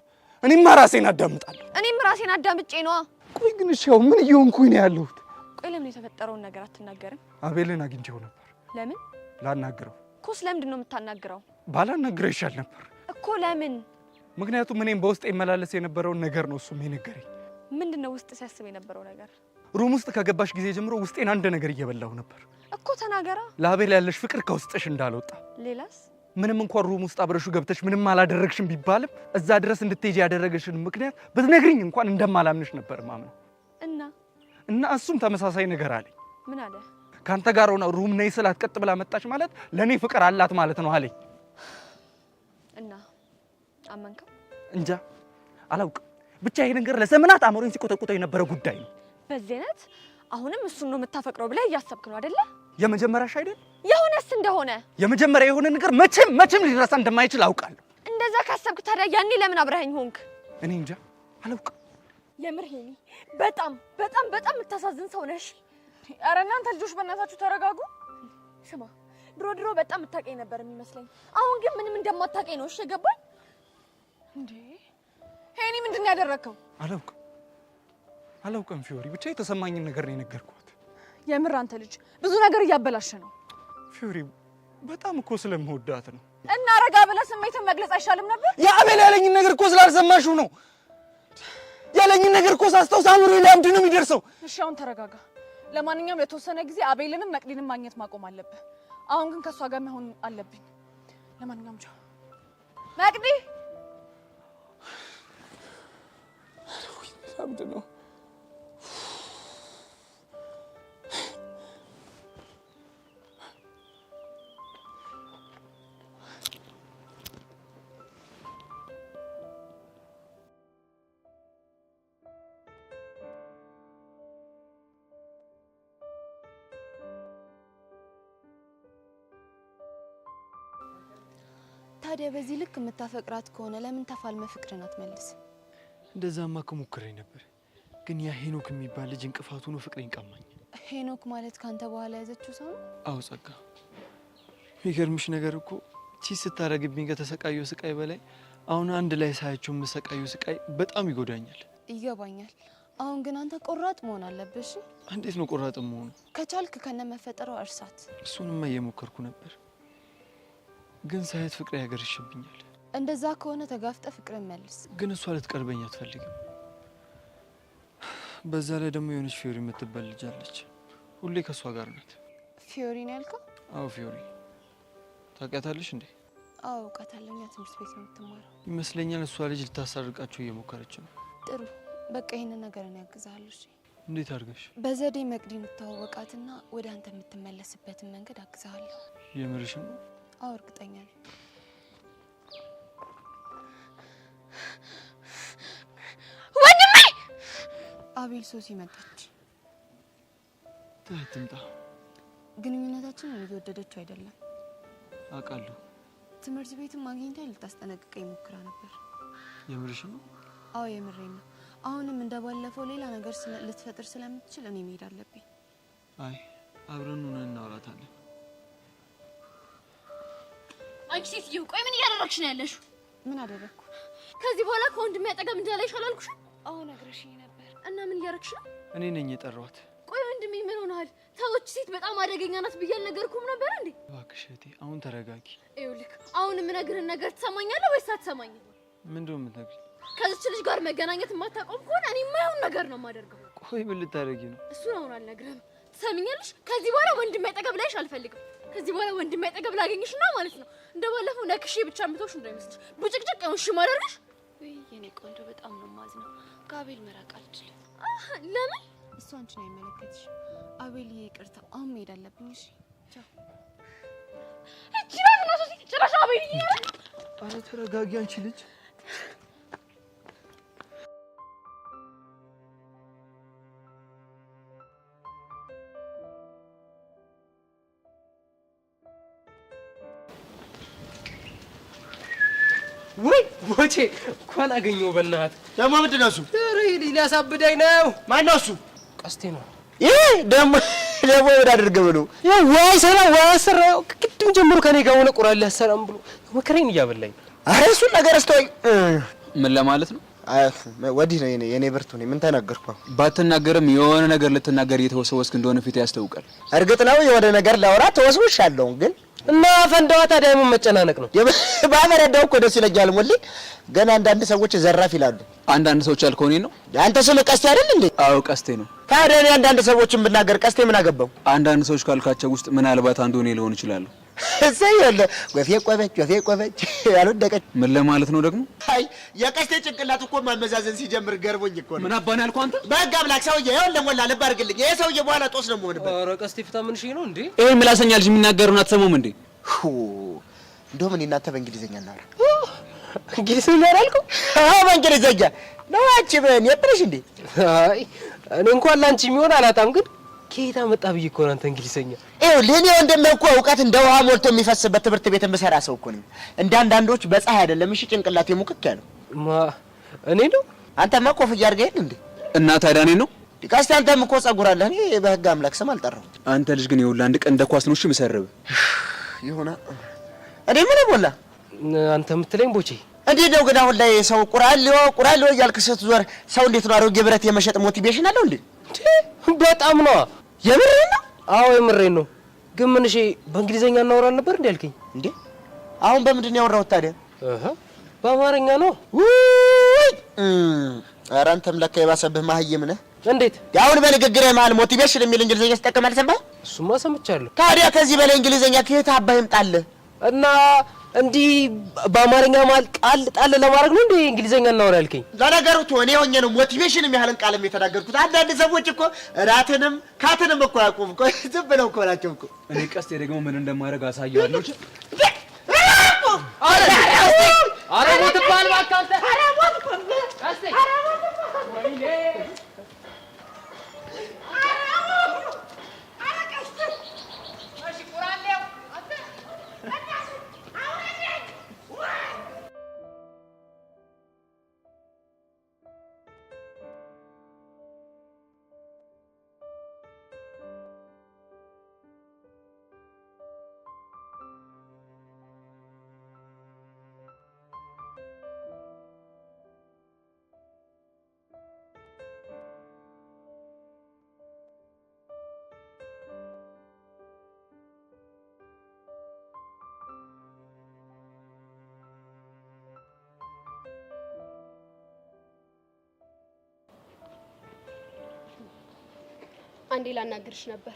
እኔማ ራሴን አዳምጣለሁ። እኔም ራሴን አዳምጬ ነዋ። ቆይ ግን እሺ ያው ምን እየሆንኩኝ ነው ያለሁት? ቆይ ለምን የተፈጠረውን ነገር አትናገርም? አቤልን አግኝቼው ነበር። ለምን? ላናግረው። እኮ ስለምንድን ነው የምታናግረው? ባላናግረው ይሻል ነበር እኮ። ለምን? ምክንያቱም እኔም በውስጥ ይመላለስ የነበረውን ነገር ነው እሱም የነገረኝ። ምንድን ነው ውስጥ ሲያስብ የነበረው ነገር? ሩም ውስጥ ከገባሽ ጊዜ ጀምሮ ውስጤን አንድ ነገር እየበላው ነበር እኮ። ተናገራ። ለአቤል ያለሽ ፍቅር ከውስጥሽ እንዳልወጣ። ሌላስ? ምንም እንኳን ሩም ውስጥ አብረሹ ገብተሽ ምንም አላደረግሽም ቢባልም እዛ ድረስ እንድትሄጂ ያደረገሽን ምክንያት ብትነግሪኝ እንኳን እንደማላምንሽ ነበር ማምነው። እና እሱም ተመሳሳይ ነገር አለኝ። ምን አለ? ካንተ ጋር ሆነ ሩም ነይ ስላት ቀጥ ብላ መጣች ማለት ለኔ ፍቅር አላት ማለት ነው አለኝ። እና አመንከው? እንጃ አላውቅም። ብቻ ይሄ ነገር ለዘመናት አእምሮኝ ሲቆጠቁጠው የነበረ ጉዳይ ነው። በዚህ አይነት አሁንም እሱን ነው የምታፈቅረው ብለህ እያሰብክ ነው አይደለ? የመጀመሪያሽ አይደል? የሆነስ እንደሆነ የመጀመሪያ የሆነ ነገር መቼም ሊረሳ እንደማይችል አውቃለሁ። እንደዛ ካሰብክ ታዲያ ያኔ ለምን አብረኸኝ ሆንክ? እኔ እንጃ አላውቅም። የምር ሄኒ በጣም የምታሳዝን ሰው ነሽ። ኧረ እናንተ ልጆች በእናታችሁ ተረጋጉ። ስማ ድሮ በጣም የምታውቀኝ ነበር የሚመስለኝ። አሁን ግን ምንም እንደማታውቀኝ ነው። እሺ ገባኝ እንዴ? ሄኒ ምንድን ነው ያደረግከው? አላውቅም ፊዮሪ፣ ብቻ የተሰማኝን ነገር ነው የነገርኳት። የምር አንተ ልጅ ብዙ ነገር እያበላሸ ነው። ፊዮሪ በጣም እኮ ስለምወዳት ነው። እና ረጋ ብለህ ስሜትን መግለጽ አይሻልም ነበር? የአቤል ያለኝን ነገር እኮ ስላልሰማሽው ነው። ያለኝን ነገር እኮ ሳስታውስ አእምሮዬ ላይ አምድ ነው የሚደርሰው። እሺ አሁን ተረጋጋ። ለማንኛውም ለተወሰነ ጊዜ አቤልንም መቅዲንም ማግኘት ማቆም አለብህ። አሁን ግን ከእሷ ጋር መሆን አለብኝ። ለማንኛውም ቻው መቅዲ። አምድ ነው ታዲያ በዚህ ልክ የምታፈቅራት ከሆነ ለምን ተፋልመ ፍቅርን አትመልስ? እንደዛማ ከሞክሬ ነበር፣ ግን ያ ሄኖክ የሚባል ልጅ እንቅፋት ሆኖ ፍቅሬን ቀማኝ። ሄኖክ ማለት ካንተ በኋላ ያዘችው ሰው ነው? አዎ ጸጋ፣ የሚገርምሽ ነገር እኮ ቺስ ስታረግብኝ ከተሰቃየው ስቃይ በላይ አሁን አንድ ላይ ሳያቸው የምሰቃየው ስቃይ በጣም ይጎዳኛል። ይገባኛል። አሁን ግን አንተ ቆራጥ መሆን አለብሽ። እንዴት ነው ቆራጥ መሆኑ? ከቻልክ ከነ መፈጠረው እርሳት። እሱንማ እየሞከርኩ ነበር፣ ግን ሳያት ፍቅሬ ያገርሽብኛል። እንደዛ ከሆነ ተጋፍጠ ፍቅርን መልስ። ግን እሷ ልትቀርበኝ አትፈልግም። በዛ ላይ ደግሞ የሆነች ፊዮሪ የምትባል ልጅ አለች፣ ሁሌ ከእሷ ጋር ናት። ፊዮሪ ነው ያልከው? አዎ ፊዮሪ። ታውቂያታለሽ እንዴ? አዎ አውቃታለሁ። እኛ ትምህርት ቤት ነው የምትማረው ይመስለኛል። እሷ ልጅ ልታሳርቃቸው እየሞከረች ነው። ጥሩ በቃ ይሄንን ነገር እኔ ያግዛለሁ። እሺ እንዴት አድርገሽ? በዘዴ መቅዲን ተዋወቃትና ወደ አንተ የምትመለስበትን መንገድ አግዛለሁ። የምርሽ ነው? አዎ እርግጠኛ ነኝ። ወንድሜ! አቤል ሶሲ መጣች። ትምጣ። ግንኙነታችንን እየወደደችው አይደለም አውቃለሁ። ትምህርት ቤትም አግኝታ ልታስጠነቅቀኝ ሞክራ ነበር። የምርሽ ነው? አዎ የምሬን ነው። አሁንም እንደባለፈው ሌላ ነገር ልትፈጥር ስለምትችል እኔ መሄድ አለብኝ። አይ አብረን ሆነን እናወራታለን። አንቺ ሴትዮ ቆይ ምን እያደረግሽ ነው ያለሽው? ምን አደረግኩ? ከዚህ በኋላ ከወንድሜ አጠገብ እንዳላይሽ አላልኩሽም? አዎ ነግረሽኝ ነበር። እና ምን እያደረግሽ ነው? እኔ ነኝ የጠራኋት። ቆይ ወንድሜ ምን ሆነሃል? ታዎች ሴት በጣም አደገኛ ናት ብዬ አልነገርኩም ነበር እንዴ? እባክሽ እህቴ አሁን ተረጋጊ። ይኸውልህ አሁን የምነግርህን ነገር ትሰማኛለህ ወይስ አትሰማኝም? ምንድነው የምትነግሪኝ? ከዚች ልጅ ጋር መገናኘት የማታቆም ከሆነ እኔ የማይሆን ነገር ነው የማደርገው። ቆይ ምን ልታደርጊ ነው? እሱን አሁን አልነግርህም። ትሰሚኛለሽ? ከዚህ በኋላ ወንድሜ አጠገብ ላይሽ አልፈልግም። ከዚህ በኋላ ወንድሜ አጠገብ ላገኝሽና ማለት ነው እንደባለፈው ነክሼ ብቻ የምትወሽ እንዳይመስልሽ ብጭቅጭቅ ይሁንሽ ማደርግሽ። ወይ የኔ ቆንጆ በጣም ነው የማዝነው። ከአቤል መራቅ አልችልም። ለምን? እሱ አንቺን አይመለከትሽም። አቤል ይቅርታ፣ አሁን መሄድ አለብኝ። እሺ ቻው። እቺ ነው ሶሲ ጭራሽ አቤል ኧረ ተረጋጊ አንቺ ልጅ። ወይ ቦቼ እንኳን አገኘው። በእናትህ ደግሞ ምንድን ነው እሱ? ኧረ ይሄ ሊያሳብዳኝ ነው። ማነው እሱ? ቀስቴ ነው። ይሄ ደግሞ ወደ አድርገህ ብሎ ወይ ሰራ ወይ አሰራ። ቅድም ጀምሮ ከኔ ጋር ሆነ ቁራል ሊያሰራም ብሎ መከረኝ እያበላኝ። አረ እሱን ነገር እስተወኝ። ምን ለማለት ነው? ወዲህ ነው የኔ ብርቱ ነኝ። ምን ተናገርኩ? ባትናገርም የሆነ ነገር ልትናገር እየተወሰወስክ እንደሆነ ፊት ያስታውቃል። እርግጥ ነው የሆነ ነገር ላወራ ተወስውሻለሁ ግን እና ፈንዳዋ ታዲያ ምን መጨናነቅ ነው? ባፈረዳው እኮ ደስ ይለኛል። ሞሌ ገና አንዳንድ ሰዎች ዘራፍ ይላሉ። አንዳንድ ሰዎች አልከው እኔን ነው? አንተ ስም ቀስቴ አይደል እንዴ? አዎ ቀስቴ ነው። ታዲያ እኔ አንዳንድ ሰዎችን ብናገር ቀስቴ ምን አገባው? አንዳንድ ሰዎች ካልካቸው ውስጥ ምናልባት አንዱ እኔ ልሆን እችላለሁ። እሰይ ያለ ወፌ ቆበች ያልወደቀች። ምን ለማለት ነው ደግሞ? አይ የቀስቴ ጭንቅላት እኮ ማመዛዘን ሲጀምር ገርሞኝ እኮ ነው። ምን አባን ያልከው አንተ? በህግ አምላክ ሰውዬ ይኸውልህ ሞላ ልብ አድርግልኝ። ይሄ ሰውዬ በኋላ ጦስ ነው የምሆንበት። ኧረ ቀስቴ ፍታ። ምን ነው እንዴ? ይሄ ምላሰኛ ልጅ የሚናገሩን አትሰሙም እንዴ? እንደውም እኔ እናንተ በእንግሊዘኛ እናውራ። እንግሊዘኛ አላልኩም? አዎ በእንግሊዘኛ ነው። አንቺ በእኔ ብለሽ እንዴ? አይ እኔ እንኳን ላንቺ የሚሆን አላጣም፣ ግን ከየት አመጣ ብዬ እኮ ነው አንተ እንግሊዘኛ። ይኸውልህ እኔ ወንድምህ እኮ እውቀት እንደ ውሃ ሞልቶ የሚፈስበት ትምህርት ቤት የምሰራ ሰው እኮ ነኝ። እንደ አንዳንዶች በፀሐይ አይደለም እሺ ጭንቅላቴ ሙክክ ያለው። እኔ ነው? አንተማ ኮፍያ አድርገህ የለ እንዴ? እና ታዲያ እኔ ነው? ቀስቴ አንተም እኮ ጸጉር አለህ። እኔ በህግ አምላክ ስም አልጠራሁም። አንተ ልጅ ግን ይኸውልህ አንድ ቀን እንደ ኳስ ነው እሺ የምሰርብህ። ይሁና እኔ ምን ሞላ አንተ የምትለኝ ቦቼ እንዴት ነው ግን አሁን ላይ ሰው ቁራሌው እያልክ ስትዞር ሰው እንዴት ነው አሮጌ ብረት የመሸጥ ሞቲቬሽን አለው እንዴ? በጣም ነው። የምሬን ነው? አዎ የምሬን ነው። ግን ምን እሺ በእንግሊዘኛ እናወራ ነበር እንዴ ያልከኝ? እንዴ አሁን በምንድን ነው ያወራሁት ታዲያ? በአማርኛ ነው። ኧረ አንተም ለካ የባሰብህ መሀይም ነህ። እንዴት አሁን በንግግርህ መሀል ሞቲቬሽን የሚል እንግሊዘኛ ስጠቀም አልሰማህም? እሱማ ሰምቻለሁ። ታዲያ ከዚህ በላይ እንግሊዘኛ ከየት አባህ ይምጣልህ? እና እንዲህ በአማርኛ መሀል ቃል ጣል ለማድረግ ነው እንዴ እንግሊዘኛ እናወራ ያልከኝ? ለነገሩ እኔ ሆኜ ነው ሞቲቬሽን የሚያህልን ቃልም የተናገርኩት። አንዳንድ ሰዎች እኮ ራትንም ካትንም እኮ ያቁም እኮ ዝም ብለው እኮ ናቸው እኮ። እኔ ቀስቴ ደግሞ ምን እንደማደርግ አሳየዋለሁ። አረ ሞት ባል ባካንተ አረ ሞት ቀስቴ ወይኔ አንዴ ላናግርሽ ነበር።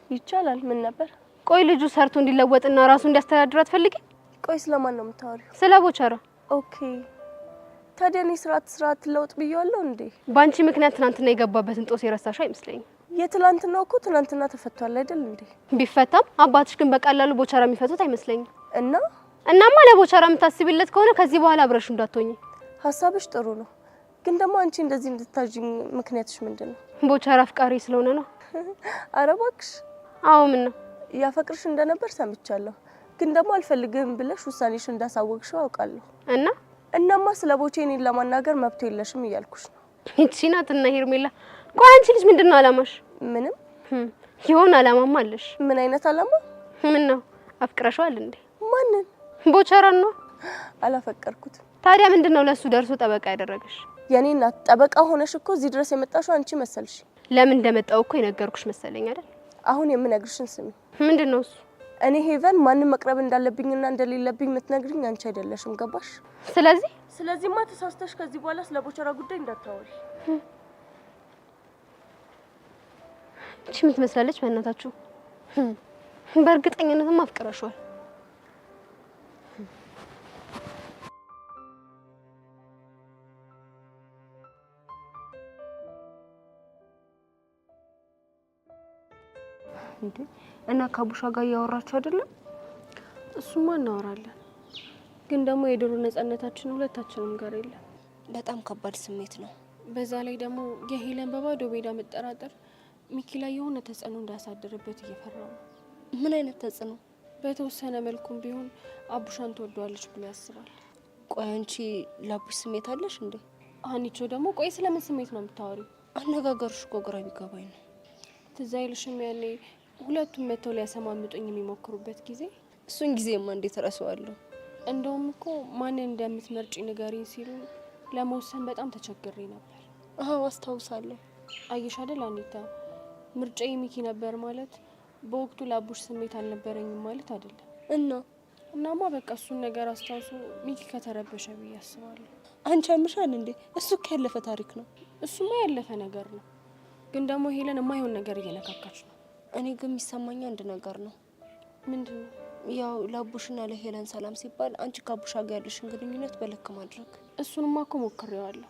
ይቻላል? ምን ነበር? ቆይ ልጁ ሰርቶ እንዲለወጥና ራሱ እንዲያስተዳድር አትፈልጊ? ቆይ ስለማን ነው የምታወሪው? ስለ ቦቸራ። ኦኬ ታዲያ እኔ ስርዓት ለውጥ ብዬዋለሁ እንዴ? ባንቺ ምክንያት ትናንትና የገባበትን ጦስ የረሳሽ አይመስለኝም። የትላንትናው እኮ ትናንትና ተፈቷል አይደል እንዴ? ቢፈታም አባትሽ ግን በቀላሉ ቦቸራ የሚፈቱት አይመስለኝም። እናማ ለቦቸራ የምታስቢለት ከሆነ ከዚህ በኋላ አብረሽ እንዳትሆኚ። ሀሳብሽ ጥሩ ነው፣ ግን ደግሞ አንቺ እንደዚህ እንድታጂኝ ምክንያትሽ ምንድነው? ቦቸራ አፍቃሪ ስለሆነ ነው። ኧረ እባክሽ። አዎ ምን ነው? ያፈቅርሽ እንደነበር ሰምቻለሁ፣ ግን ደግሞ አልፈልግም ብለሽ ውሳኔሽ እንዳሳወቅሽው አውቃለሁ። እናማ ስለ ቦቼ እኔን ለማናገር መብት የለሽም እያልኩሽ ነው። እቺ ናትና ሄርሜላ፣ ቆይ አንቺ ልጅ ምንድነው አላማሽ? ምንም ይሆን አላማማ አለሽ? ምን አይነት አላማ? ምን ነው አፍቅረሽዋል እንዴ? ማንን? ቦቸራን ነው። አላፈቀርኩት። ታዲያ ምንድነው ለሱ ደርሶ ጠበቃ ያደረገሽ? የኔ እናት ጠበቃ ሆነሽ እኮ እዚህ ድረስ የመጣሽው አንቺ መሰልሽ። ለምን እንደመጣው እኮ የነገርኩሽ መሰለኝ አይደል? አሁን የምነግርሽን ስሚ። ምንድነው እሱ? እኔ ሄቨን ማንን መቅረብ እንዳለብኝና እንደሌለብኝ የምትነግሪኝ አንቺ አይደለሽም። ገባሽ? ስለዚህማ ተሳስተሽ ከዚህ በኋላ ስለ ቦቸራ ጉዳይ እንዳታወሪ። እቺ ምን ትመስላለች በእናታችሁ? በእርግጠኝነትም አፍቅረሽዋል። እንዴ እና ከአቡሻ ጋር እያወራችሁ አይደለም? እሱማ እናወራለን፣ ግን ደግሞ የድሮ ነፃነታችን ሁለታችንም ጋር የለም። በጣም ከባድ ስሜት ነው። በዛ ላይ ደግሞ የሄለን በባዶ ሜዳ መጠራጠር ሚኪ ላይ የሆነ ተጽዕኖ እንዳያሳድርበት እየፈራው ነው። ምን አይነት ተጽዕኖ? በተወሰነ መልኩም ቢሆን አቡሻን ትወደዋለች ብሎ ያስባል። ቆይ አንቺ ለአቡሽ ስሜት አለሽ እንዴ? ሀኒቾ ደግሞ ቆይ ስለምን ስሜት ነው የምታወሪው? አነጋገርሽ እኮ ግራ ቢገባኝ ነው። ትዝ አይልሽም ያኔ ሁለቱም መተው ሊያሰማምጡኝ የሚሞክሩበት ጊዜ? እሱን ጊዜማ እንዴት እረሳዋለሁ? እንደውም እኮ ማንን እንደምትመርጪ ንገሪኝ ሲሉ ለመወሰን በጣም ተቸግሬ ነበር። አዎ አስታውሳለሁ። አየሽ አይደል አኒታ፣ ምርጫዬ ሚኪ ነበር ማለት በወቅቱ ለአቡሽ ስሜት አልነበረኝም ማለት አይደለም። እናማ በቃ እሱን ነገር አስታውሶ ሚኪ ከተረበሸ ብዬ አስባለሁ። አንቺ አምሻል እንዴ? እሱ ያለፈ ታሪክ ነው። እሱማ ያለፈ ነገር ነው፣ ግን ደግሞ ሄለን የማይሆን ነገር እየነካካች ነው። እኔ ግን የሚሰማኝ አንድ ነገር ነው። ምንድን ነው? ያው ለአቡሽና ለሄለን ሰላም ሲባል አንቺ ከአቡሻ ጋር ያለሽን ግንኙነት በልክ ማድረግ። እሱንማ እኮ ሞክሬዋለሁ፣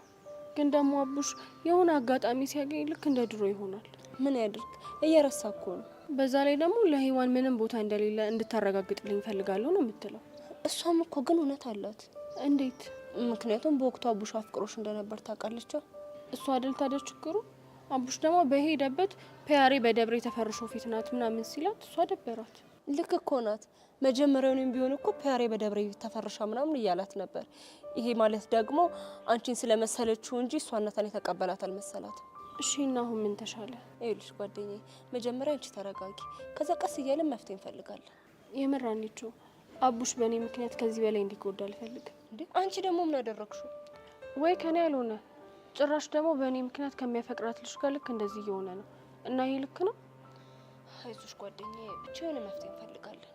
ግን ደግሞ አቡሽ የሆነ አጋጣሚ ሲያገኝ ልክ እንደ ድሮ ይሆናል። ምን ያድርግ? እየረሳ እኮ ነው። በዛ ላይ ደግሞ ለሔዋን ምንም ቦታ እንደሌለ እንድታረጋግጥልኝ ፈልጋለሁ ነው የምትለው። እሷም እኮ ግን እውነት አላት። እንዴት? ምክንያቱም በወቅቱ አቡሽ አፍቅሮሽ እንደነበር ታውቃለች። እሷ አይደል ታዲያ ችግሩ? አቡሽ ደግሞ በሄደበት ፒያሬ በደብረ የተፈርሾ ፊት ናት ምናምን ሲላት እሷ ደበራት። ልክ እኮ ናት። መጀመሪያውንም ቢሆን እኮ ፒያሬ በደብረ ተፈርሻ ምናምን እያላት ነበር። ይሄ ማለት ደግሞ አንቺን ስለመሰለችው እንጂ እሷነታን የተቀበላት አልመሰላትም። እሺ እና አሁን ምን ተሻለ? ይኸውልሽ ጓደኛዬ፣ መጀመሪያ አንቺ ተረጋጊ፣ ከዛ ቀስ እያለን መፍትሄ እንፈልጋለን። የምር አንቺ አቡሽ በእኔ ምክንያት ከዚህ በላይ እንዲጎዳ አልፈልግም። እንዴ አንቺ ደግሞ ምን አደረግሽው? ወይ ከኔ ያልሆነ ጭራሽ ደግሞ በእኔ ምክንያት ከሚያፈቅራት ልጅ ጋር ልክ እንደዚህ እየሆነ ነው እና ይሄ ልክ ነው? አይዞሽ ጓደኛዬ፣ ብቻ የሆነ መፍትሄ እንፈልጋለን።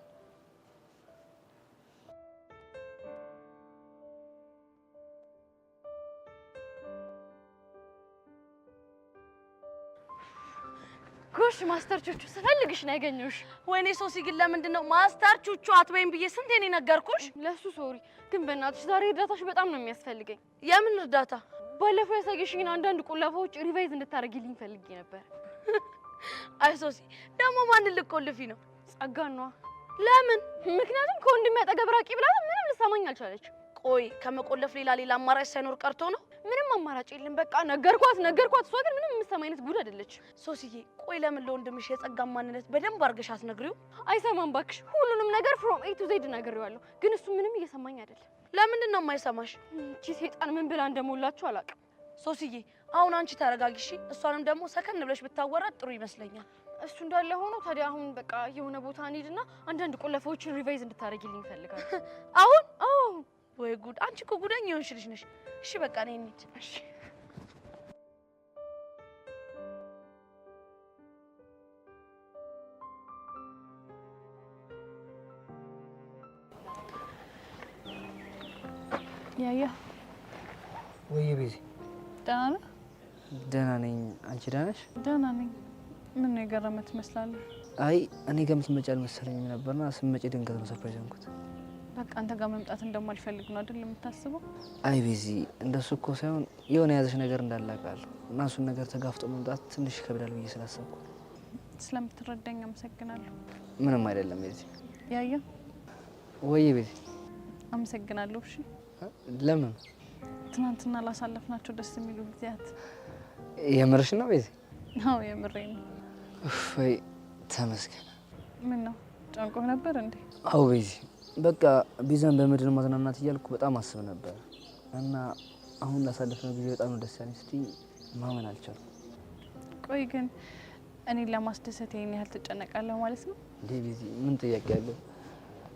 ጎሽ ማስተር ቹቹ ስፈልግሽ ነው ያገኘሁሽ። ወይኔ ሶሲ ግን ለምንድን ነው ማስተር ቹቹ አትበይም ብዬ ስንቴ ነው ነገርኩሽ? ለሱ ሶሪ፣ ግን በእናትሽ ዛሬ እርዳታሽ በጣም ነው የሚያስፈልገኝ። የምን እርዳታ? ባለፈው ያሳየሽኝን አንዳንድ ቁልፎች ሪቫይዝ እንድታረጊልኝ ፈልጌ ነበር። አይ ሶሲ ደግሞ ማንን ልቆልፊ ነው? ጸጋን ነዋ። ለምን? ምክንያቱም ከወንድሜ አጠገብ ራቂ ብላት ምንም ልትሰማኝ አልቻለች። ቆይ ከመቆለፍ ሌላ አማራጭ ሳይኖር ቀርቶ ነው? ምንም አማራጭ የለም። በቃ ነገርኳት። እሷ ግን ምንም የምትሰማ አይነት ጉድ አይደለች። ሶሲዬ ቆይ ለምን ለወንድምሽ የጸጋን ማንነት በደንብ አድርገሽ አትነግሪው? አይሰማም ባክሽ። ሁሉንም ነገር ፍሮም ኤ ቱ ዜድ ነግሬዋለሁ፣ ግን እሱ ምንም እየሰማኝ አይደለም። ለምንድን ነው የማይሰማሽ? እቺ ሴጣን ምን ብላ እንደሞላችሁ አላውቅም። ሶሲዬ አሁን አንቺ ተረጋጊሽ፣ እሷንም ደግሞ ሰከን ብለሽ ብታወራት ጥሩ ይመስለኛል። እሱ እንዳለ ሆኖ ታዲያ አሁን በቃ የሆነ ቦታ እንሂድና አንዳንድ ቁልፎችን ሪቫይዝ እንድታረጊልኝ እፈልጋለሁ። አሁን? አዎ። ወይ ጉድ! አንቺ እኮ ጉደኛ የሆንሽ ልጅ ነሽ። እሺ በቃ ነይ እንሂድ። እሺ ያያ ወይ ቤዚ፣ ደህና ነህ? ደህና ነኝ። አንቺ ደህና ነሽ? ደህና ነኝ። ምን ነው የገረመህ ትመስላለህ? አይ እኔ ጋር የምትመጪ አልመሰለኝም ነበርና ስመጪ ድንገት ነው ሰርፕራይዝ ሆንኩት። በቃ አንተ ጋር መምጣት እንደማልፈልግ ነው አይደል የምታስበው? አይ ቤዚ፣ እንደሱ እኮ ሳይሆን የሆነ የያዘሽ ነገር እንዳለ አውቃለሁ እና እሱን ነገር ተጋፍጦ መምጣት ትንሽ ይከብዳል ብዬ ስላሰብኩ። ስለምትረዳኝ አመሰግናለሁ። ምንም አይደለም ቤዚ። ያያ ወይ ቤዚ፣ አመሰግናለሁ። እሺ ለምን? ትናንትና ላሳለፍናቸው ደስ የሚሉ ጊዜያት። የምርሽ ነው ቤዚ? አዎ የምሬን ነው። ወይ ተመስገን። ምን ነው ጨንቆህ ነበር እንዴ? አዎ ቤዚ፣ በቃ ቢዛን በምድር ማዝናናት እያልኩ በጣም አስብ ነበር። እና አሁን ላሳለፍነው ጊዜ በጣም ነው ደስ ያለኝ ስትይ ማመን አልቻልኩም። ቆይ ግን እኔን ለማስደሰት ይሄን ያህል ትጨነቃለህ ማለት ነው? እንዴ ቢዚ ምን ጥያቄ ያለው?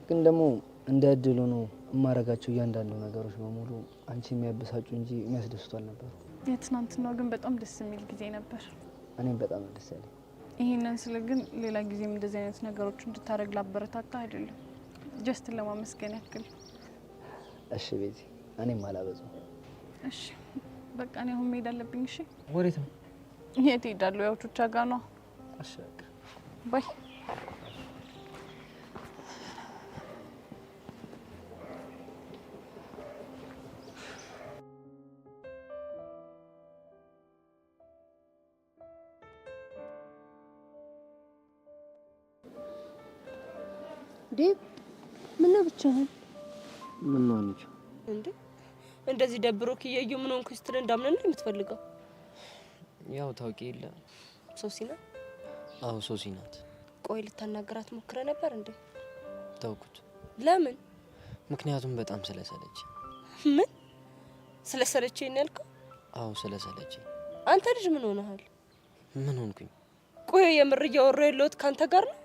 ግን ደግሞ እንደ እድል ሆኖ የማረጋቸው እያንዳንዱ ነገሮች በሙሉ አንቺ የሚያበሳጩ እንጂ የሚያስደስቱ አልነበሩ። የትናንትናው ግን በጣም ደስ የሚል ጊዜ ነበር። እኔም በጣም ደስ ያለኝ። ይሄንን ስለ ግን ሌላ ጊዜም እንደዚህ አይነት ነገሮች እንድታደርግ ላበረታታ አይደለም፣ ጀስትን ለማመስገን ያክል። እሺ ቤዚ፣ እኔም አላበዛም። እሺ በቃ እኔ አሁን መሄድ አለብኝ። እሺ ወዴት ነው? የት ሄዳለሁ? ያው ቹቻ ጋር ነው። እሺ በቃ ባይ። ዴብ ምን ነው ብቻህን? ምን ነው አንቺ? እንዴ እንደዚህ ደብሮክ እየዩ ምን ሆንኩ ስትል እንዳምን ነው የምትፈልገው? ያው ታውቂ የለ ሶሲ ናት? አዎ ሶሲ ናት። ቆይ ልታናገራት ሞክረ ነበር እንዴ? ተውኩት። ለምን? ምክንያቱም በጣም ስለሰለች። ምን ስለሰለችኝ ነው ያልከው? አዎ ስለሰለች። አንተ ልጅ ምን ሆነሃል? ምን ሆንኩኝ? ቆይ የምር እያወራሁ ያለሁት ካንተ ጋር ነው?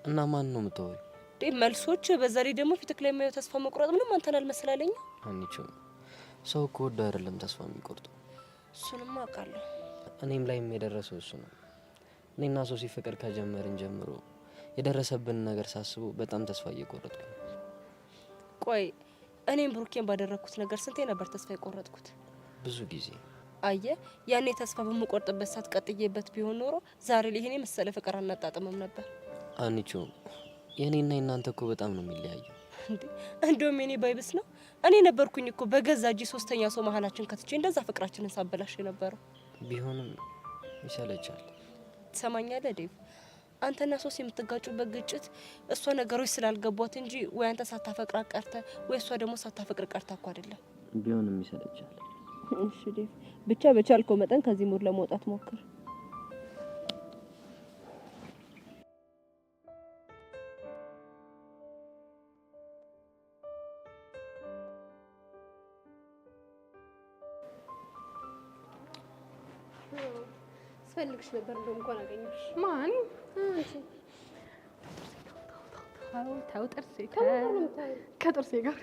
እና ማን ነው የምትወይ? መልሶች በዛ ላይ ደግሞ ፊትክ ላይ የማየው ተስፋ መቁረጥ ምንም አንተን አልመሰላለኝ። አንቺ ሰው እኮ ወዶ አይደለም ተስፋ የሚቆርጠው። እሱንም አውቃለሁ። እኔም ላይ የደረሰው እሱ ነው። እኔና ሶሲ ፍቅር ከጀመርን ጀምሮ የደረሰብን ነገር ሳስበው በጣም ተስፋ እየቆረጥኩ ነው። ቆይ እኔም ብሩኬን ባደረኩት ነገር ስንቴ ነበር ተስፋ የቆረጥኩት? ብዙ ጊዜ። አየ ያኔ ተስፋ በመቆርጥበት ሰዓት ቀጥዬበት ቢሆን ኖሮ ዛሬ ላይ ይሄኔ መሰለ ፍቅር አናጣጥምም ነበር። አንቺ የኔና የናንተ እኮ በጣም ነው የሚለያየው። እንደውም የኔ ባይብስ ነው። እኔ ነበርኩኝ እኮ በገዛ እጄ ሶስተኛ ሰው መሀላችን ከትቼ እንደዛ ፍቅራችንን ሳበላሽ የነበረው። ቢሆንም ይሰለቻል። ትሰማኛለህ ዴቭ? አንተና ሶስ የምትጋጩበት ግጭት እሷ ነገሮች ስላልገቧት እንጂ ወይ አንተ ሳታፈቅራ ቀርተ ወይ እሷ ደግሞ ሳታፈቅር ቀርታ እኮ አይደለም። ቢሆንም ይሰለቻል። እሺ ዴቭ፣ ብቻ በቻልከው መጠን ከዚህ ሙድ ለመውጣት ሞክር። ስፈልግሽ ነበር እንደውም እንኳን አገኘሽ። ማን? አንቺ። ታው ጥርሴ ከጥርሴ ጋር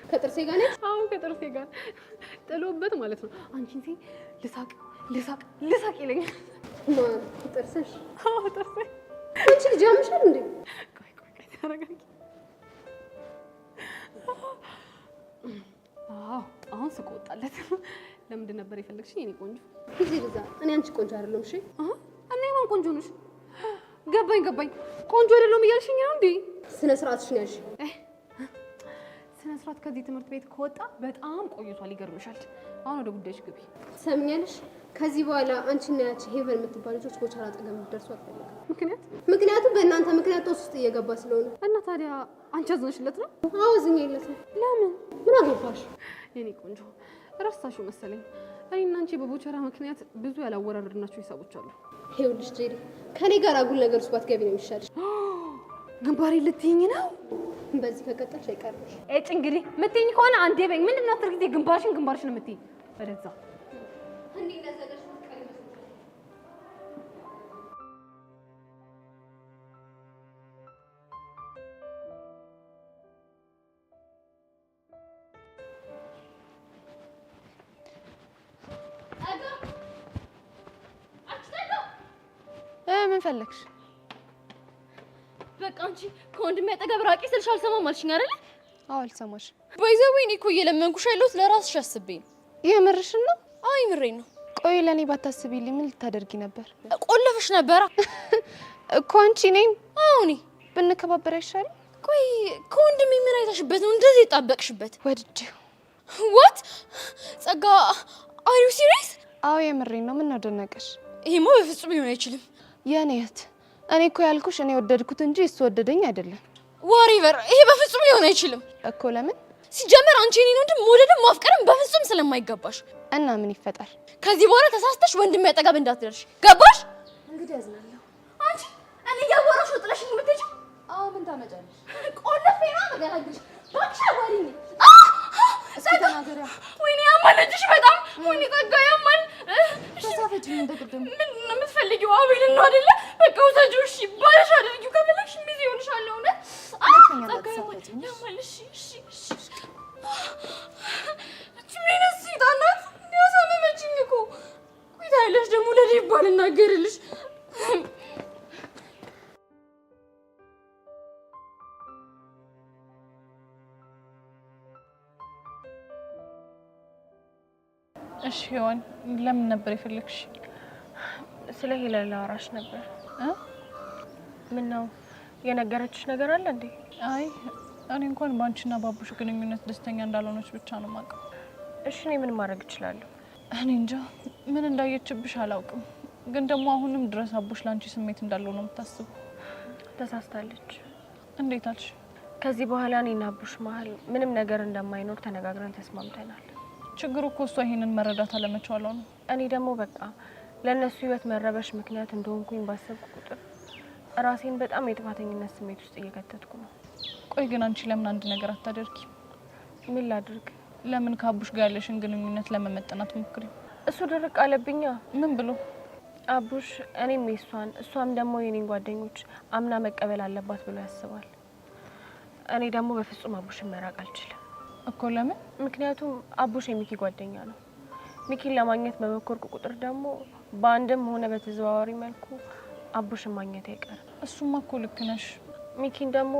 ነሽ? አዎ ከጥርሴ ጋር ጥሎበት ማለት ነው። አንቺን ሲል ልሳቅ ይለኛል። ማን? ጥርስሽ? አዎ ጥርሴ። አንቺ ልጅ ያምሻል እንዴ? ቆይ ተረጋጊ። አዎ አሁን ስቆጣለት ለምንድን ነበር የፈለግሽኝ የኔ ቆንጆ? ጊዜ ብዛ። እኔ አንቺ ቆንጆ አይደለም። እሺ እኔ ማን ቆንጆ ነሽ? ገባኝ። ቆንጆ አይደለም እያልሽኝ ነው እንዴ? ስነ ስርዓትሽ ነው ያልሽ። ስነ ስርዓት ከዚህ ትምህርት ቤት ከወጣ በጣም ቆይቷል። ይገርምሻል። አሁን ወደ ጉዳይሽ ግቢ። ሰምኛለሽ? ከዚህ በኋላ አንቺና ያቺ ሄቨን የምትባል ልጆች ቦቻራ አጠገብ እንድትደርሱ አልፈልግም። ምክንያቱም በእናንተ ምክንያት ጦስ ውስጥ እየገባ ስለሆነ። እና ታዲያ አንቺ አዝነሽለት ነው? አዎ አዝኜለት ነው። ለምን? ምን አገባሽ? የኔ ቆንጆ ረሳሽው መሰለኝ። እኔና አንቺ በቦቻራ ምክንያት ብዙ ያላወራረድናቸው ሂሳቦች አሉ። ይኸውልሽ ጄሪ፣ ከኔ ጋር አጉል ነገር ውስጥ ባትገቢ ነው የሚሻልሽ። ግንባሬ ልትይኝ ነው? በዚህ ከቀጠልሽ አይቀርምሽ። ጭንግሊ የምትይኝ ከሆነ አንዴ በይኝ። ምንድን ነው አስር ጊዜ ግንባርሽን የምትይኝ? ወደዛ እንዴ ለዘለሽ ወጥቀኝ። ምን ፈለግሽ? በቃ አንቺ ከወንድሜ አጠገብ ራቂ ስልሽ አልሰማም አልሽኝ አይደል? አዎ አልሰማሽ። ባይዘው እኔ እኮ እየለመንኩሽ ያለሁት ለራስሽ አስቤኝ። የምርሽን ነው? አዎ የምሬን ነው። ቆይ ለኔ ባታስቢልኝ ምን ልታደርጊ ነበር? ቆለፍሽ ነበር እኮ አንቺ ነኝ። አዎ እኔ ብንከባበር አይሻልም? ቆይ ከወንድሜ ምን አይተሽበት ነው እንደዚህ የጣበቅሽበት? ወድጄው። ዋት ጸጋ አር ዩ ሲሪየስ? አዎ የምሬን ነው። ምን አደነቀሽ? ይሄማ በፍጹም ሊሆን አይችልም። የኔ እህት እኔ እኮ ያልኩሽ እኔ ወደድኩት እንጂ እሱ ወደደኝ አይደለም። ወሪቨር ይሄ በፍጹም ሊሆን አይችልም እኮ። ለምን? ሲጀመር አንቺ እኔን ወንድም መውደድም ማፍቀርም በፍጹም ስለማይገባሽ። እና ምን ይፈጠር? ከዚህ በኋላ ተሳስተሽ ወንድሜ አጠገብ እንዳትደርሽ ገባሽ? እንግዲህ ያዝናለሁ። አንቺ እኔ እያወራሽ ነው ጥለሽኝ የምትሄጂው? አዎ ምን ታመጫለሽ? ቆለፌ ነው መገናግልሽ ባክሽ። ወሪኝ እስኪ ተናገሪያ። ወይኔ እቺ ምን አይነት ሰይጣን ናት? ያሳመመችኝ እኮ። ቆይ ታያለሽ ደግሞ ለዴቭ ባልናገርልሽ። እሺ ሔዋን ለምን ነበር የፈለግሽ? ስለ ሄለን ላወራሽ ነበር። ምን ነው የነገረችሽ ነገር አለ እንዴ? አይ እኔ እንኳን ባንቺና ባቡሽ ግንኙነት ደስተኛ እንዳልሆነች ብቻ ነው የማውቀው። እሺ እኔ ምን ማድረግ እችላለሁ? እኔ እንጃ ምን እንዳየችብሽ አላውቅም፣ ግን ደግሞ አሁንም ድረስ አቡሽ ላንቺ ስሜት እንዳለው ነው የምታስበው። ተሳስታለች። እንዴት አልሽ? ከዚህ በኋላ እኔና አቡሽ መሀል ምንም ነገር እንደማይኖር ተነጋግረን ተስማምተናል። ችግሩ እኮ እሷ ይሄንን መረዳት አለመቻሏ ነው። እኔ ደግሞ በቃ ለእነሱ ህይወት መረበሽ ምክንያት እንደሆንኩኝ ባሰብኩ ቁጥር ራሴን በጣም የጥፋተኝነት ስሜት ውስጥ እየከተትኩ ነው። ቆይ ግን አንቺ ለምን አንድ ነገር አታደርጊ? ምን ላድርግ? ለምን ከአቡሽ ጋር ያለሽን ግንኙነት ለመመጠናት ሞክሪ? እሱ ድርቅ አለብኛ። ምን ብሎ? አቡሽ እኔም የሷን እሷም ደግሞ የኔን ጓደኞች አምና መቀበል አለባት ብሎ ያስባል። እኔ ደግሞ በፍጹም አቡሽን መራቅ አልችልም እኮ። ለምን? ምክንያቱም አቡሽ የሚኪ ጓደኛ ነው። ሚኪን ለማግኘት በመኮርኩ ቁጥር ደግሞ በአንድም ሆነ በተዘዋዋሪ መልኩ አቡሽን ማግኘት አይቀርም። እሱማ እኮ ልክ ነሽ። ሚኪን ደግሞ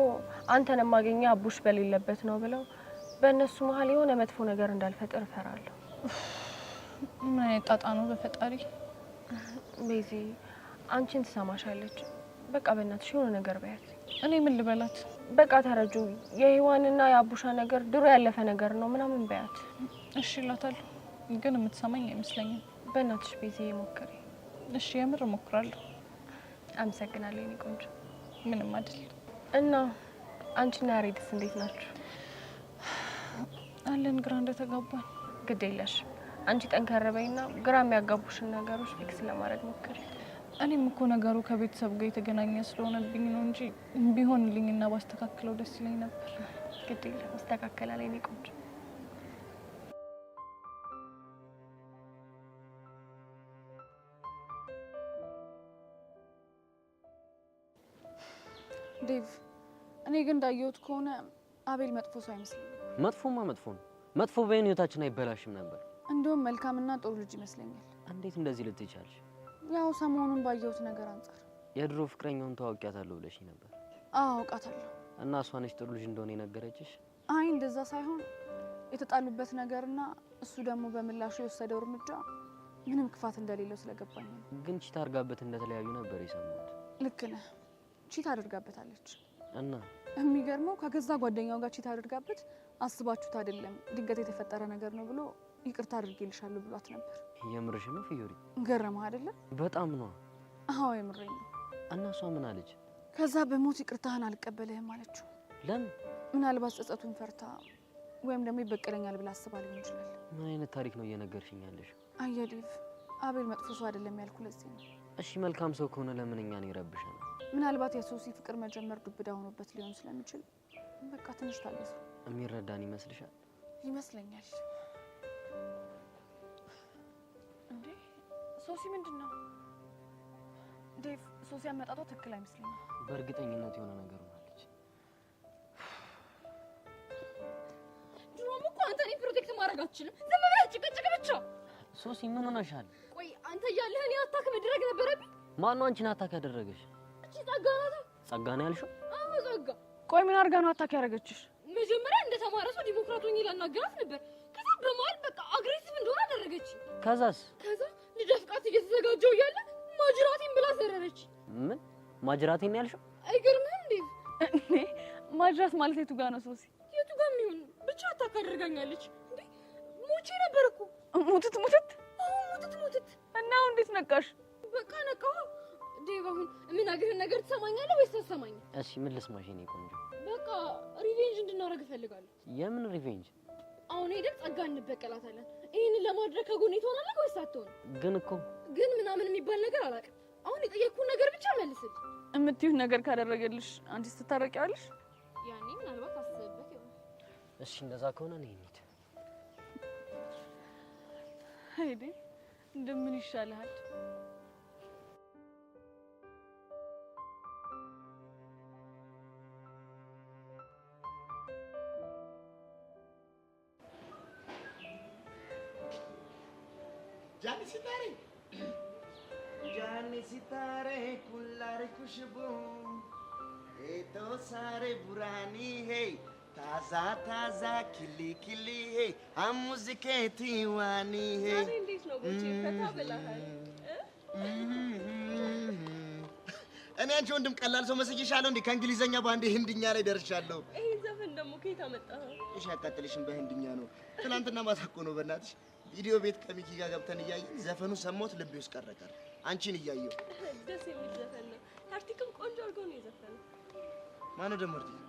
አንተን ማግኘት አቡሽ በሌለበት ነው ብለው በእነሱ መሀል የሆነ መጥፎ ነገር እንዳልፈጠር እፈራለሁ። ምን አይነት ጣጣ ነው በፈጣሪ። ቤዚ አንቺን ትሰማሻለች። በቃ በእናትሽ የሆነ ነገር በያት። እኔ ምን ልበላት? በቃ ተረጁ። የሔዋንና የአቡሻ ነገር ድሮ ያለፈ ነገር ነው ምናምን በያት። እሺ እላታለሁ፣ ግን የምትሰማኝ አይመስለኝም። በእናትሽ ቤዚ ሞክሪ። እሺ የምር እሞክራለሁ። አመሰግናለሁ የኔ ቆንጆ። ምንም አይደል። እና አንቺና ያሬድስ እንዴት ናችሁ? አለን ግራ እንደተጋባን። ግድ የለሽ አንቺ ጠንከር በይና ግራ የሚያጋቡሽን ነገሮች ፊክስ ለማድረግ ሞክሪ። እኔም እኮ ነገሩ ከቤተሰብ ጋር የተገናኘ ስለሆነብኝ ነው እንጂ ቢሆንልኝና ባስተካክለው ደስ ይለኝ ነበር። ግድ የለም ይስተካከላል የኔ ቆንጆ። ዴቭ እኔ ግን እንዳየሁት ከሆነ አቤል መጥፎ ሰው አይመስለኝም። መጥፎማ መጥፎ ነው። መጥፎ በይን ህይወታችን አይበላሽም ነበር። እንደውም መልካምና ጥሩ ልጅ ይመስለኛል። እንዴት እንደዚህ ልትይ ቻልሽ? ያው ሰሞኑን ባየሁት ነገር አንጻር። የድሮ ፍቅረኛውን ተዋውቂያታለሁ ብለሽኝ ነበር። አዎ አውቃታለሁ። እና እሷ ነች ጥሩ ልጅ እንደሆነ የነገረችሽ? አይ እንደዛ ሳይሆን የተጣሉበት ነገርና እሱ ደግሞ በምላሹ የወሰደው እርምጃ ምንም ክፋት እንደሌለው ስለገባኝ ነው። ግን ቺት አድርጋበት እንደተለያዩ ነበር የሰማሁት። ልክ ነህ። ቺት አድርጋበታለች። እና የሚገርመው ከገዛ ጓደኛው ጋር ቺት አድርጋበት አስባችሁት አይደለም ድንገት የተፈጠረ ነገር ነው ብሎ ይቅርታ አድርጌልሻለሁ ብሏት ነበር። የምርሽ ነው ፊዮሪ? ገረመህ አይደለም? በጣም ነው። አዎ የምሬኝ ነው። እና እሷ ምን አለች? ከዛ በሞት ይቅርታህን አልቀበልህም አለችው። ለምን? ምናልባት ጸጸቱን ፈርታ ወይም ደግሞ ይበቀለኛል ብላ አስባ ሊሆን ይችላል። ምን አይነት ታሪክ ነው እየነገርሽኝ ያለሽ? አየህ ዴቭ፣ አቤል መጥፎ ሰው አይደለም ያልኩ ለዚህ ነው። እሺ መልካም ሰው ከሆነ ለምን እኛን ይረብሻል? ምናልባት የሶሲ ፍቅር መጀመር ዱብዳ ሆኖበት ሊሆን ስለሚችል በቃ ትንሽ ታገሱ። የሚረዳን ይመስልሻል? ይመስለኛል። እንዴ ሶሲ ምንድን ነው? ዴቭ ሶሲ አመጣጧ ትክክል አይመስለኝም። በእርግጠኝነት የሆነ ነገር ሆናለች። ድሮም እኮ አንተ እኔን ፕሮቴክት ማድረግ አትችልም። ዝም ብለህ ጭቅጭቅ ብቻ። ሶሲ ምን ሆነሻል? ቆይ አንተ እያለህ እኔ አታክ መድረግ ነበረብኝ? ማነው አንቺን አታክ ያደረገሽ? እቺ ጸጋ ናት። ጸጋ ነው ያልሽው? አዎ ጸጋ። ቆይ ምን አድርጋ ነው አታክ ያደረገችሽ? መጀመሪያ እንደተማረ ሰው ዲሞክራት ሆኜ ላናገራት ነበር። ከዛ በመሀል በቃ አግሬሲቭ እንደሆነ አደረገች። ከዛስ? ከዛ ልደፍቃት እየተዘጋጀው እያለ ማጅራቴን ብላ ዘረረች። ምን ማጅራቴን ያልሽው? አይገርምህም እንዴ? እኔ ማጅራት ማለት የቱ ጋር ነው ሶሲ? የቱ ጋር የሚሆን ብቻ አታክ አደርጋኛለች። እንዴ ሞቼ ነበር እኮ። ሙትት ሙትት? አዎ ሙትት ሙትት። እና አሁን እንዴት ነቃሽ? በቃ ነቃሁ። ዴቭ አሁን የምናግርህን ነገር ትሰማኛለህ ወይስ አትሰማኝም? እሺ ምን ልስማሽ የኔ ቆንጆ? በቃ ሪቬንጅ እንድናደርግ እፈልጋለሁ። የምን ሪቬንጅ? አሁን ሄደን ጸጋ እንበቀላታለን። ይህንን ለማድረግ ከጎኔ ትሆናለህ ወይስ አትሆንም? ግን እኮ ግን ምናምን የሚባል ነገር አላውቅም። አሁን የጠየቅኩህን ነገር ብቻ መልስልኝ። የምትይውን ነገር ካደረገልሽ አንቺ ትታረቂዋለሽ? ያኔ ምናልባት አስበበት ይሆናል። እሺ እንደዛ ከሆነ ነው እንሂድ። ሄዴ እንደምን ይሻልሃል? जाने सितारे कुल्लारे खुशबू ये तो सारे पुरानी है ताजा ताजा खिली खिली है हम मुझके दीवानी है እንዴት ነው ቦቼ ፈታ ብለሃል እኔ አንቺ ወንድም ቀላል ሰው መስዬሻለሁ እንዴ ከእንግሊዘኛ በአንዴ ህንድኛ ላይ ደርሻለሁ ይሄ ዘፈን ደግሞ ከየት አመጣኸው እሺ ያቃጥልሽም በህንድኛ ነው ትናንትና ማታ እኮ ነው በእናትሽ ቪዲዮ ቤት ከሚኪ ጋር ገብተን እያየን ዘፈኑ ሰሞት ልቤ ውስጥ ቀረቀረ አንቺን እያየሁ ደስ የሚል ዘፈን ነው ሀርቲክም ቆንጆ አድርጎ ነው የዘፈነው ማነው ደግሞ ሀርቲክ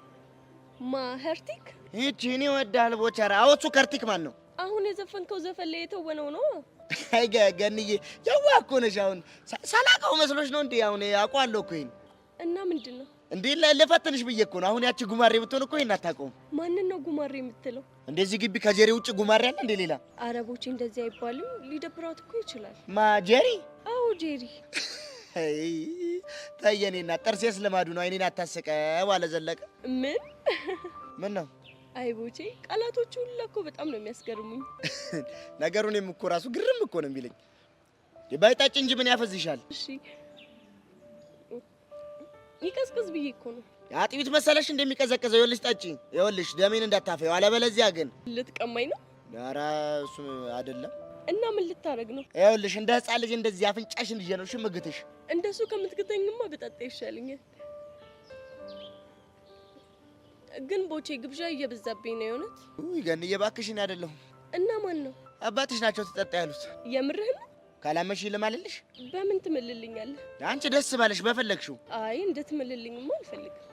ሀርቲክ ይህቺ እኔ እወድሃለሁ ቦቻራ አወሱ ከርቲክ ማን ነው አሁን የዘፈንከው ዘፈን ላይ የተወነው ነው አይ ገንዬ ያዋ እኮ ነሽ አሁን ሳላውቀው መስሎሽ ነው እንዴ አሁን አውቀዋለሁ እኮ ይሄን እና ምንድነው እንዴ ለፈተንሽ ብዬ እኮ ነው አሁን ያቺ ጉማሬ ብትሆን እኮ ይሄን አታውቀውም ማንን ነው ጉማሬ የምትለው እንደዚህ ግቢ ከጀሪ ውጭ ጉማሬ አለ እንዴ ሌላ አረቦች እንደዚህ አይባልም ሊደብራት እኮ ይችላል ማጀሪ አዎ ጄሪ ታየኔና ጥርሴስ ልማዱ ነው አይኔን አታሰቀው አለ ዘለቀ ምን ነው አይ ቦቼ ቃላቶቹ ሁሉ እኮ በጣም ነው የሚያስገርሙኝ ነገሩን እኮ ራሱ ግርም እኮ ነው የሚለኝ ባይጣጭ እንጂ ምን ያፈዝሻል እሺ ይቀዝቅዝ ብዬ እኮ ነው አጥቢት መሰለሽ እንደሚቀዘቅዘው ይኸውልሽ ጠጪ ይኸውልሽ ደሜን እንዳታፈየው አለበለዚያ ግን ልትቀማኝ ነው ኧረ እሱ አይደለም እና ምን ልታረግ ነው ይኸውልሽ እንደ ህፃን ልጅ እንደዚህ አፍንጫሽን ልጅ ነው ሽምግትሽ እንደሱ ከምትግተኝማ በጠጣ ይሻለኛል ግን ቦቼ ግብዣ እየበዛብኝ ነው የሆነት ውይ ገን እየባክሽኝ አይደለሁም እና ማን ነው አባትሽ ናቸው ተጠጣ ያሉት የምርህን ካላመሽ ልማልልሽ በምን ትምልልኛለህ አንቺ ደስ ባለሽ በፈለግሽው አይ እንድትምልልኝማ አልፈልግም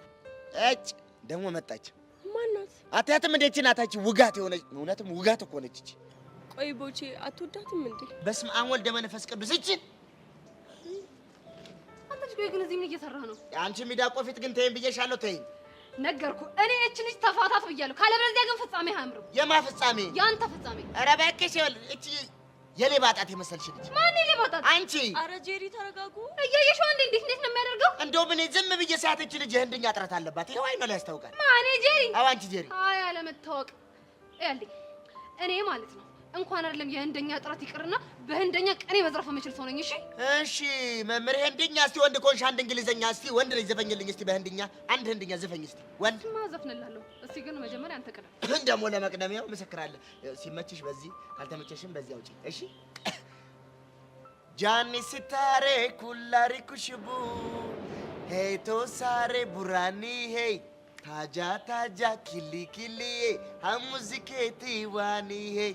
እጭ ደግሞ መጣች ማን ናት አታያትም እንዴ እቺ ናታች ውጋት የሆነች እውነትም ውጋት እኮ ነች እቺ ቆይ ቦቼ አትወዳትም እንዴ በስመ አብ ወልደ መንፈስ ቅዱስ እቺ አንተ ልጅ ግን እዚህ ምን እየሰራህ ነው አንቺ ሚዳቆ ፊት ግን ተይኝ ብዬሻለሁ ተይኝ ነገርኩ እኔ እቺ ልጅ ተፋታት ብያለሁ ካለበለዚያ ግን ፍጻሜ አያምርም የማ ፍጻሜ ያንተ ፍጻሜ ኧረ እባክሽ እቺ የሌባ ጣት የመሰልሽ ልጅ ማን የሌባ ጣት አንቺ ኧረ ጄሪ ተረጋጉ እያየሽው አንዴ እንዴት ነው የሚያደርገው እንደውም እኔ ዝም ብዬ ሰዓት እቺ ልጅ የህንድኛ ጥረት አለባት ይኸው አይመላ ያስታውቃል ማን ጄሪ አዎ አንቺ ጄሪ አይ አለመታወቅ ያለኝ እኔ ማለት ነው እንኳን አይደለም የህንደኛ ጥረት ይቅርና በህንደኛ ቀኔ መዝረፍ የምችል ሰው ነኝ እሺ እሺ መምህር ህንድኛ እስቲ ወንድ ኮንሽ አንድ እንግሊዘኛ እስቲ ወንድ ልጅ ዘፈኝልኝ እስቲ በህንድኛ አንድ ህንድኛ ዘፈኝ እስቲ ወንድ ማዘፍንላለሁ እስቲ ግን መጀመሪያ አንተ ቀደም ደግሞ ለመቅደሚያው ምስክራለሁ ሲመችሽ በዚህ ካልተመቸሽም በዚህ አውጪ እሺ जाने सितारे कुल्लारी खुशबू है तो सारे पुरानी है ताजा ताजा खिली खिली है हम उसके दीवानी है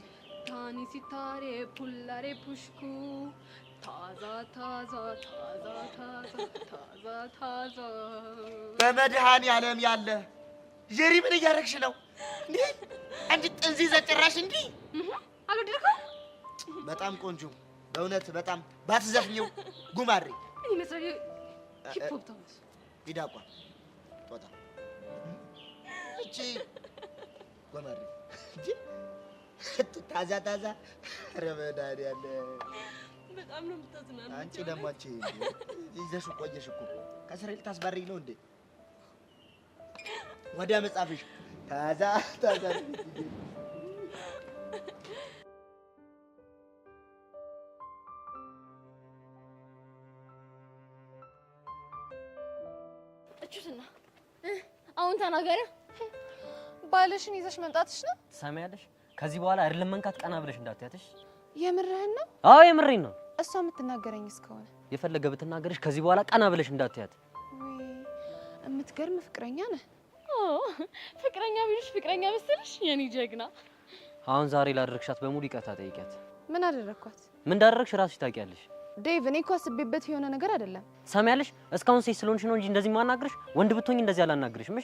जाने सितारे पुल्लारे पुष्कू ताजा ताजा ताजा ताजा ताजा ताजा በመድኃኒዓለም ያለ ጀሪ ምን እያደረግሽ ነው እንዴ አንቺ ጥንዚዛ ጭራሽ እንዴ አልወደድከው በጣም ቆንጆ በእውነት በጣም ባትዘፍኝው ጉማሬ እኔ መስራዬ ሂፕሆፕ ታውስ ሂዳቋ ጦጣ እቺ ጉማሬ እንጂ ታዛ ታዛ ረመዳን ያለ በጣም ነው የምታዝናናው አንቺ ደግሞ አንቺ ይዘሽ ቆየሽ እኮ ከስሬ ልታስባሪኝ ነው እንዴ ወዲያ መጻፍሽ ታዛ ታዛ እቹትና አሁን ተናገረ ባልሽን ይዘሽ መምጣትሽ ነው ትሰሚያለሽ ከዚህ በኋላ አይደለም መንካት ቀና ብለሽ እንዳትያትሽ የምርህን ነው አዎ የምሬን ነው እሷ የምትናገረኝ እስከሆነ የፈለገ ብትናገርሽ ከዚህ በኋላ ቀና ብለሽ እንዳትያት ወይ የምትገርም ፍቅረኛ ነህ ፍቅረኛ ቢልሽ ፍቅረኛ መሰለሽ የኔ ጀግና አሁን ዛሬ ላደረግሻት በሙሉ ይቅርታ ጠይቂያት ምን አደረግኳት ምን እንዳደረግሽ ራስሽ ታውቂያለሽ ዴቭ እኔ እኮ አስቤበት የሆነ ነገር አይደለም ትሰሚያለሽ እስካሁን ሴት ስለሆንሽ ነው እንጂ እንደዚህ ማናግርሽ ወንድ ብትሆኝ እንደዚህ አላናግርሽም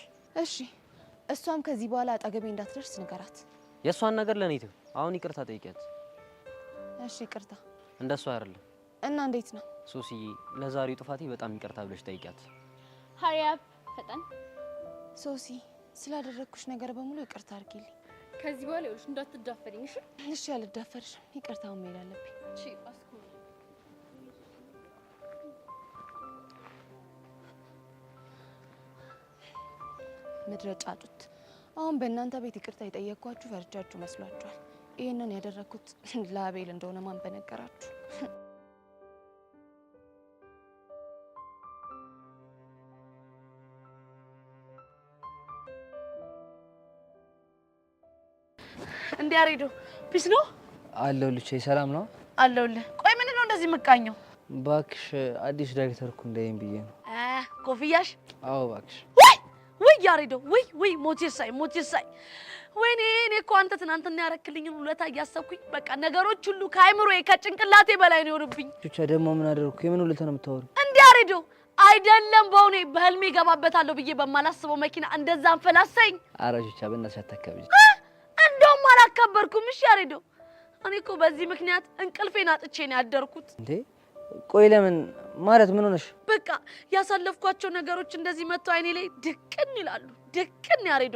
እሺ እሷም ከዚህ በኋላ አጠገቤ እንዳትደርስ ንገራት የእሷን ነገር ለኔ ተው አሁን ይቅርታ ጠይቂያት እሺ ይቅርታ እንደሷ አይደለም እና እንዴት ነው ሶሲዬ ለዛሬው ጥፋቴ በጣም ይቅርታ ብለሽ ጠይቂያት ሀሪያፕ ፈጠን ሶሲ ስላደረግኩሽ ነገር በሙሉ ይቅርታ አድርጊልኝ ከዚህ በኋላ ይኸውልሽ እንዳትዳፈሪኝ እሺ እሺ አልዳፈርሽም ይቅርታውን መሄድ አለብኝ እሺ ፓስኮ ምድረ ጫጩት አሁን በእናንተ ቤት ይቅርታ የጠየቅኳችሁ ፈርጃችሁ መስሏችኋል ይህንን ያደረኩት ለአቤል እንደሆነ ማን በነገራችሁ? እንዴ ያሬዶ ፒስ ነው አለሁልሽ። ሰላም ነው አለሁልህ። ቆይ ምን ነው እንደዚህ መቃኘው? እባክሽ አዲስ ዳይሬክተር እኮ እንዳይም ብዬ ነው። ኮፍያሽ? አዎ እባክሽ። ወይ ያሬዶ ወይ ሞቲሳይ ወይኔ እኔ እኮ አንተ ትናንትና ያረክልኝን ውለታ እያሰብኩኝ በቃ ነገሮች ሁሉ ከአይምሮዬ ከጭንቅላቴ በላይ ነው የሆኑብኝ። ብቻ ደግሞ ምን አደረኩ? የምን ውለታ ነው የምታወሪው? እንዴ ያሬዶ አይደለም በእውኔ በህልሜ ገባበታለሁ ብዬ በማላስበው መኪና እንደዛ አንፈላሰኝ። ኧረ ብቻ በእናትሽ አታካብጂ። እንደውም አላከበርኩም። እሺ ያሬዶ እኔ እኮ በዚህ ምክንያት እንቅልፌን አጥቼ ነው ያደርኩት። እንዴ ቆይ ለምን ማለት ምን ሆነሽ? በቃ ያሳለፍኳቸው ነገሮች እንደዚህ መጥተው አይኔ ላይ ድቅን ይላሉ። ድቅን ያሬዶ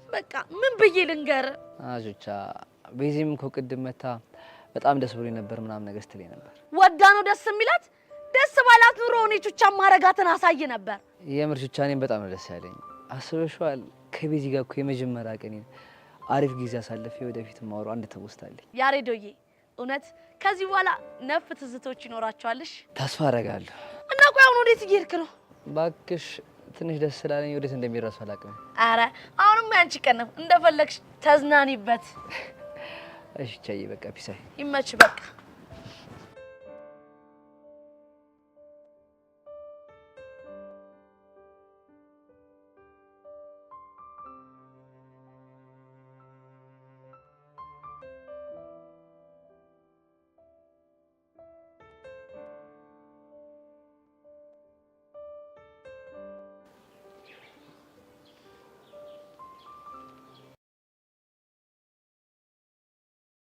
በቃ ምን ብዬ ልንገር? አጆቻ ቤዚም እኮ ቅድም መታ በጣም ደስ ብሎኝ ነበር ምናምን ነገር ስትለኝ ነበር። ወዳ ነው ደስ የሚላት? ደስ ባላት ኑሮ እኔ ቹቻ ማረጋትን አሳይ ነበር። የምር ቹቻ እኔም በጣም ነው ደስ ያለኝ። አስበሽዋል? ከቤዚ ጋር እኮ የመጀመሪያ ቀኔ አሪፍ ጊዜ አሳልፌ ወደፊት ማወሩ አንድ ተወስታለኝ። ያሬዶዬ እውነት ከዚህ በኋላ ነፍ ትዝቶች ይኖራቸዋልሽ? ተስፋ አደርጋለሁ። እና ቆይ አሁን ወዴት እየሄድክ ነው? እባክሽ ትንሽ ደስ ስላለኝ ወዴት እንደሚረሱ አላውቅም። አረ አሁንም ያንቺ ቀን ነው፣ እንደፈለግሽ ተዝናኒበት። እሺ ቻዬ በቃ ፒሳይ ይመች በቃ